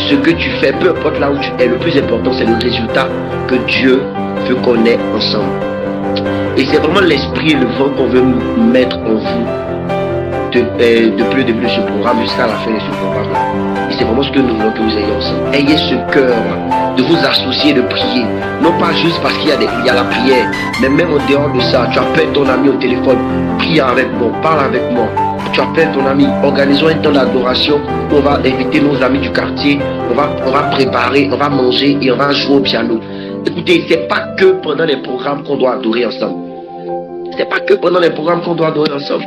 ce que tu fais, peu importe là où tu es, le plus important c'est le résultat que Dieu veut qu'on ait ensemble. Et c'est vraiment l'esprit et le vent qu'on veut mettre en vous depuis le début de ce programme jusqu'à la fin de ce programme. Et c'est vraiment ce que nous voulons que vous ayez ensemble. Ayez ce cœur de vous associer, de prier. Non pas juste parce qu'il y a la prière, mais même en dehors de ça, tu appelles ton ami au téléphone, prie avec moi, parle avec moi. Tu appelles ton ami, organisons un temps d'adoration. On va inviter nos amis du quartier, on va préparer, on va manger et on va jouer au piano. Écoutez, c'est pas que pendant les programmes qu'on doit adorer ensemble. C'est pas que pendant les programmes qu'on doit adorer ensemble.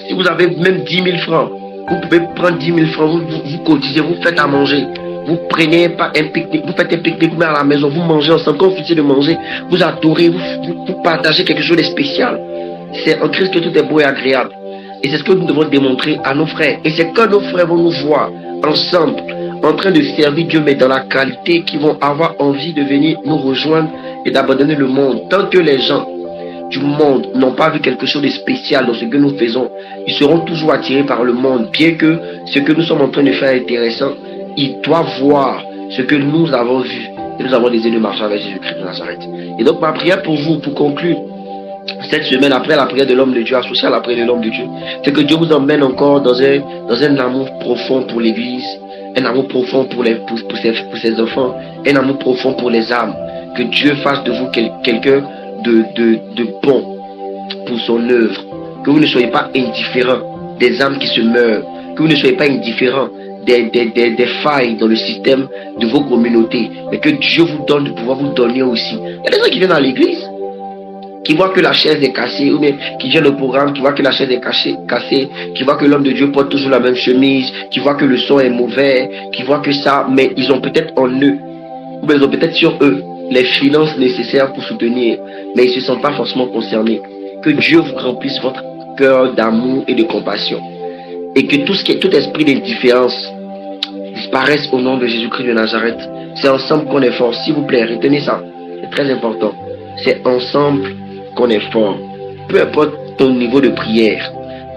Si vous avez même 10 000 francs, vous pouvez prendre 10 000 francs, vous cotisez, vous faites à manger. Vous prenez pas un pique-nique, vous faites un pique-nique, vous mettez à la maison, vous mangez ensemble. Quand vous finissez de manger, vous adorez, vous partagez quelque chose de spécial. C'est en Christ que tout est beau et agréable. Et c'est ce que nous devons démontrer à nos frères. Et c'est quand nos frères vont nous voir ensemble, en train de servir Dieu, mais dans la qualité, qu'ils vont avoir envie de venir nous rejoindre et d'abandonner le monde. Tant que les gens du monde n'ont pas vu quelque chose de spécial dans ce que nous faisons, ils seront toujours attirés par le monde. Bien que ce que nous sommes en train de faire est intéressant, ils doivent voir ce que nous avons vu. Et nous avons décidé de marcher avec Jésus-Christ de Nazareth. Et donc ma prière pour vous, pour conclure cette semaine, après la prière de l'homme de Dieu, associée à la prière de l'homme de Dieu, c'est que Dieu vous emmène encore dans un amour profond pour l'Église, un amour profond pour ses enfants, un amour profond pour les âmes. Que Dieu fasse de vous quelqu'un de bon pour son œuvre. Que vous ne soyez pas indifférents des âmes qui se meurent. Que vous ne soyez pas indifférents des failles dans le système de vos communautés. Mais que Dieu vous donne de pouvoir vous donner aussi. Il y a des gens qui viennent à l'église, qui voient que la chaise est cassée, ou bien qui viennent au programme, qui voient que la chaise est cassée, qui voient que l'homme de Dieu porte toujours la même chemise, qui voient que le son est mauvais, qui voient que ça, mais ils ont peut-être en eux, ou bien ils ont peut-être sur eux les finances nécessaires pour soutenir, mais ils ne se sentent pas forcément concernés. Que Dieu vous remplisse votre cœur d'amour et de compassion, et que tout esprit d'indifférence disparaisse au nom de Jésus-Christ de Nazareth. C'est ensemble qu'on est fort. S'il vous plaît, retenez ça, c'est très important. C'est ensemble qu'on est fort. Peu importe ton niveau de prière,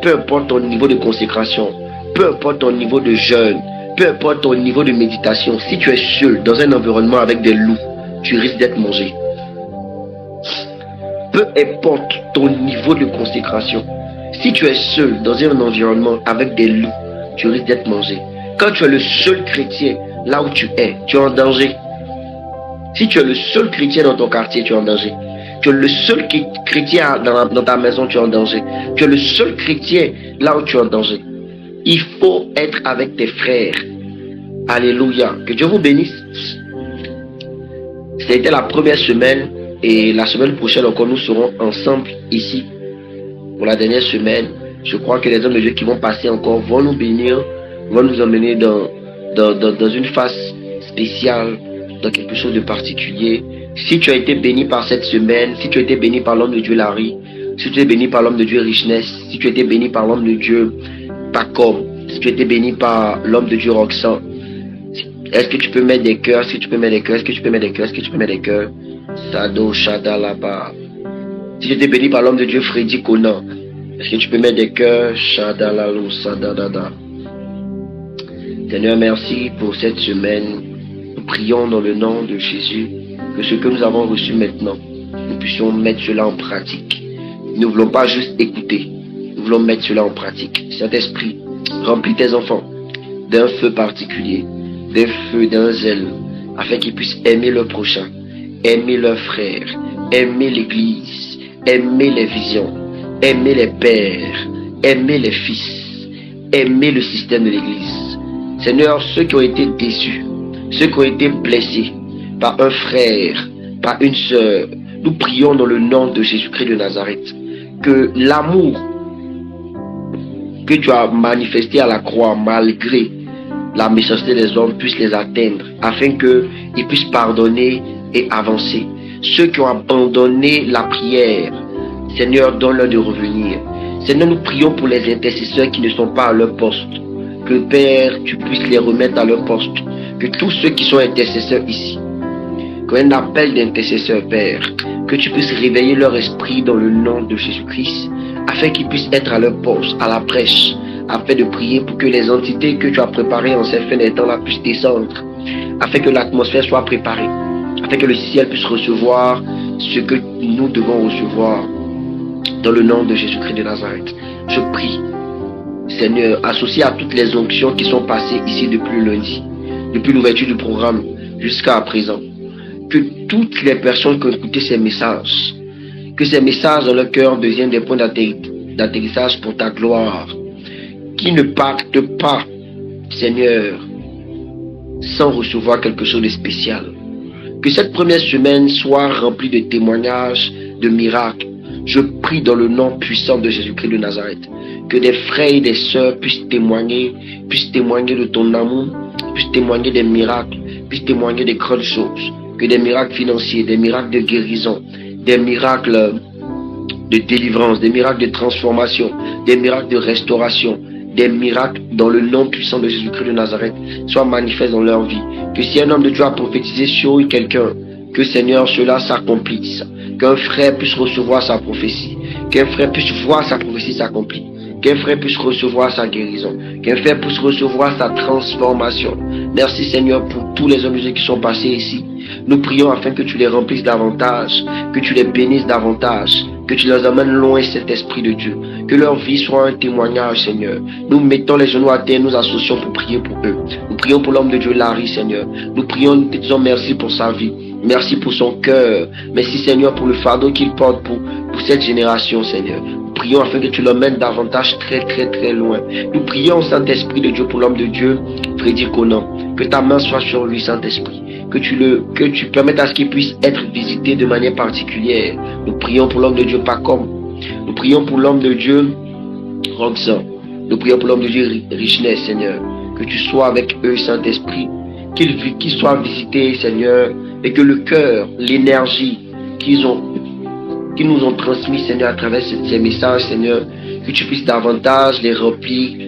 peu importe ton niveau de consécration, peu importe ton niveau de jeûne, peu importe ton niveau de méditation, si tu es seul dans un environnement avec des loups, tu risques d'être mangé. Peu importe ton niveau de consécration, si tu es seul dans un environnement avec des loups, tu risques d'être mangé. Quand tu es le seul chrétien là où tu es en danger. Si tu es le seul chrétien dans ton quartier, tu es en danger. Tu es le seul chrétien dans ta maison, tu es en danger. Tu es le seul chrétien là où tu es en danger. Il faut être avec tes frères. Alléluia. Que Dieu vous bénisse. C'était la première semaine et la semaine prochaine encore nous serons ensemble ici. Pour la dernière semaine, je crois que les hommes de Dieu qui vont passer encore vont nous bénir, vont nous emmener dans une phase spéciale, dans quelque chose de particulier. Si tu as été béni par cette semaine, si tu as été béni par l'homme de Dieu Larry, si tu es béni par l'homme de Dieu Richness, si tu as été béni par l'homme de Dieu Pacom, si tu as été béni par l'homme de Dieu Roxan, est-ce que tu peux mettre des cœurs? Est-ce que tu peux mettre des cœurs? Est-ce que tu peux mettre des cœurs? Est-ce que tu peux mettre des cœurs? Sado Shadalaba. Si tu as été béni par l'homme de Dieu Freddy Conan, est-ce que tu peux mettre des cœurs? Shadalalo Sadadada. Seigneur, merci pour cette semaine. Nous prions dans le nom de Jésus que ce que nous avons reçu maintenant, nous puissions mettre cela en pratique. Nous ne voulons pas juste écouter, nous voulons mettre cela en pratique. Saint-Esprit, remplis tes enfants d'un feu particulier, d'un feu, d'un zèle, afin qu'ils puissent aimer leur prochain, aimer leurs frères, aimer l'Église, aimer les visions, aimer les pères, aimer les fils, aimer le système de l'Église. Seigneur, ceux qui ont été déçus, ceux qui ont été blessés par un frère, par une sœur, nous prions dans le nom de Jésus-Christ de Nazareth, que l'amour que tu as manifesté à la croix malgré la méchanceté des hommes puisse les atteindre, afin qu'ils puissent pardonner et avancer. Ceux qui ont abandonné la prière, Seigneur, donne-leur de revenir. Seigneur, nous prions pour les intercesseurs qui ne sont pas à leur poste. que Père, tu puisses les remettre à leur poste. Que tous ceux qui sont intercesseurs ici, qu'un appel d'intercesseurs, Père, que tu puisses réveiller leur esprit dans le nom de Jésus-Christ, afin qu'ils puissent être à leur poste, à la prêche, afin de prier pour que les entités que tu as préparées en ces fins des temps-là puissent descendre, afin que l'atmosphère soit préparée, afin que le ciel puisse recevoir ce que nous devons recevoir. Dans le nom de Jésus-Christ de Nazareth, je prie, Seigneur, associé à toutes les onctions qui sont passées ici depuis le lundi, depuis l'ouverture du programme jusqu'à présent, que toutes les personnes qui ont écouté ces messages, que ces messages dans leur cœur deviennent des points d'atterrissage pour ta gloire, qui ne partent pas, Seigneur, sans recevoir quelque chose de spécial. Que cette première semaine soit remplie de témoignages, de miracles. Je prie dans le nom puissant de Jésus-Christ de Nazareth, que des frères et des sœurs puissent témoigner de ton amour, puissent témoigner des miracles, puissent témoigner des grandes choses, que des miracles financiers, des miracles de guérison, des miracles de délivrance, des miracles de transformation, des miracles de restauration, des miracles dans le nom puissant de Jésus-Christ de Nazareth soient manifestes dans leur vie. Que si un homme de Dieu a prophétisé sur quelqu'un, que Seigneur cela s'accomplisse, qu'un frère puisse recevoir sa prophétie, qu'un frère puisse voir sa prophétie s'accomplir, qu'un frère puisse recevoir sa guérison, qu'un frère puisse recevoir sa transformation. Merci Seigneur pour tous les hommes de Dieu qui sont passés ici. Nous prions afin que tu les remplisses davantage, que tu les bénisses davantage, que tu les amènes loin cet esprit de Dieu, que leur vie soit un témoignage Seigneur. Nous mettons les genoux à terre, nous associons pour prier pour eux. Nous prions pour l'homme de Dieu Larry Seigneur. Nous prions, nous te disons merci pour sa vie. Merci pour son cœur. Merci Seigneur pour le fardeau qu'il porte pour cette génération Seigneur. Nous prions afin que tu l'emmènes davantage très loin. Nous prions Saint-Esprit de Dieu pour l'homme de Dieu, Freddy Conan. Que ta main soit sur lui Saint-Esprit. Que tu permettes à ce qu'il puisse être visité de manière particulière. Nous prions pour l'homme de Dieu Pacom. Nous prions pour l'homme de Dieu Roxan. Nous prions pour l'homme de Dieu Richness Seigneur. Que tu sois avec eux Saint-Esprit. Qu'ils soient visités Seigneur. Et que le cœur, l'énergie qu'ils nous ont transmis, Seigneur, à travers ces messages, Seigneur, que tu puisses davantage les remplir,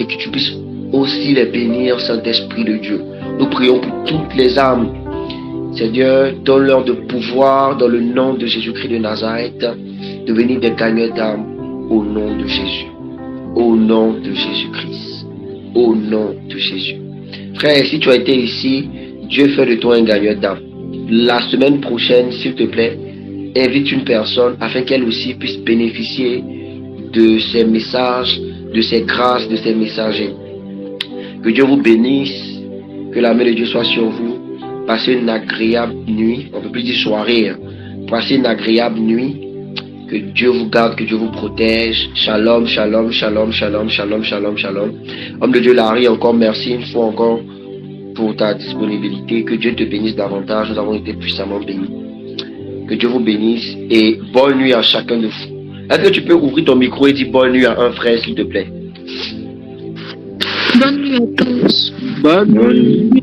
et que tu puisses aussi les bénir, Saint-Esprit de Dieu. Nous prions pour toutes les âmes. Seigneur, donne-leur de pouvoir, dans le nom de Jésus-Christ de Nazareth, devenir des gagnants d'âmes, au nom de Jésus. Au nom de Jésus-Christ. Au nom de Jésus. Frère, si tu as été ici, Dieu fait de toi un gagnant d'âme. La semaine prochaine, s'il te plaît, invite une personne afin qu'elle aussi puisse bénéficier de ces messages, de ces grâces, de ces messagers. Que Dieu vous bénisse, que la main de Dieu soit sur vous. Passez une agréable nuit, on ne peut plus dire soirée, passez une agréable nuit. Que Dieu vous garde, que Dieu vous protège. Shalom, shalom, shalom, shalom, shalom, shalom, shalom. Homme de Dieu Larry, encore merci une fois encore pour ta disponibilité. Que Dieu te bénisse davantage. Nous avons été puissamment bénis. Que Dieu vous bénisse et bonne nuit à chacun de vous. Est-ce que tu peux ouvrir ton micro et dire bonne nuit à un frère, s'il te plaît? Bonne nuit à tous. Bonne nuit.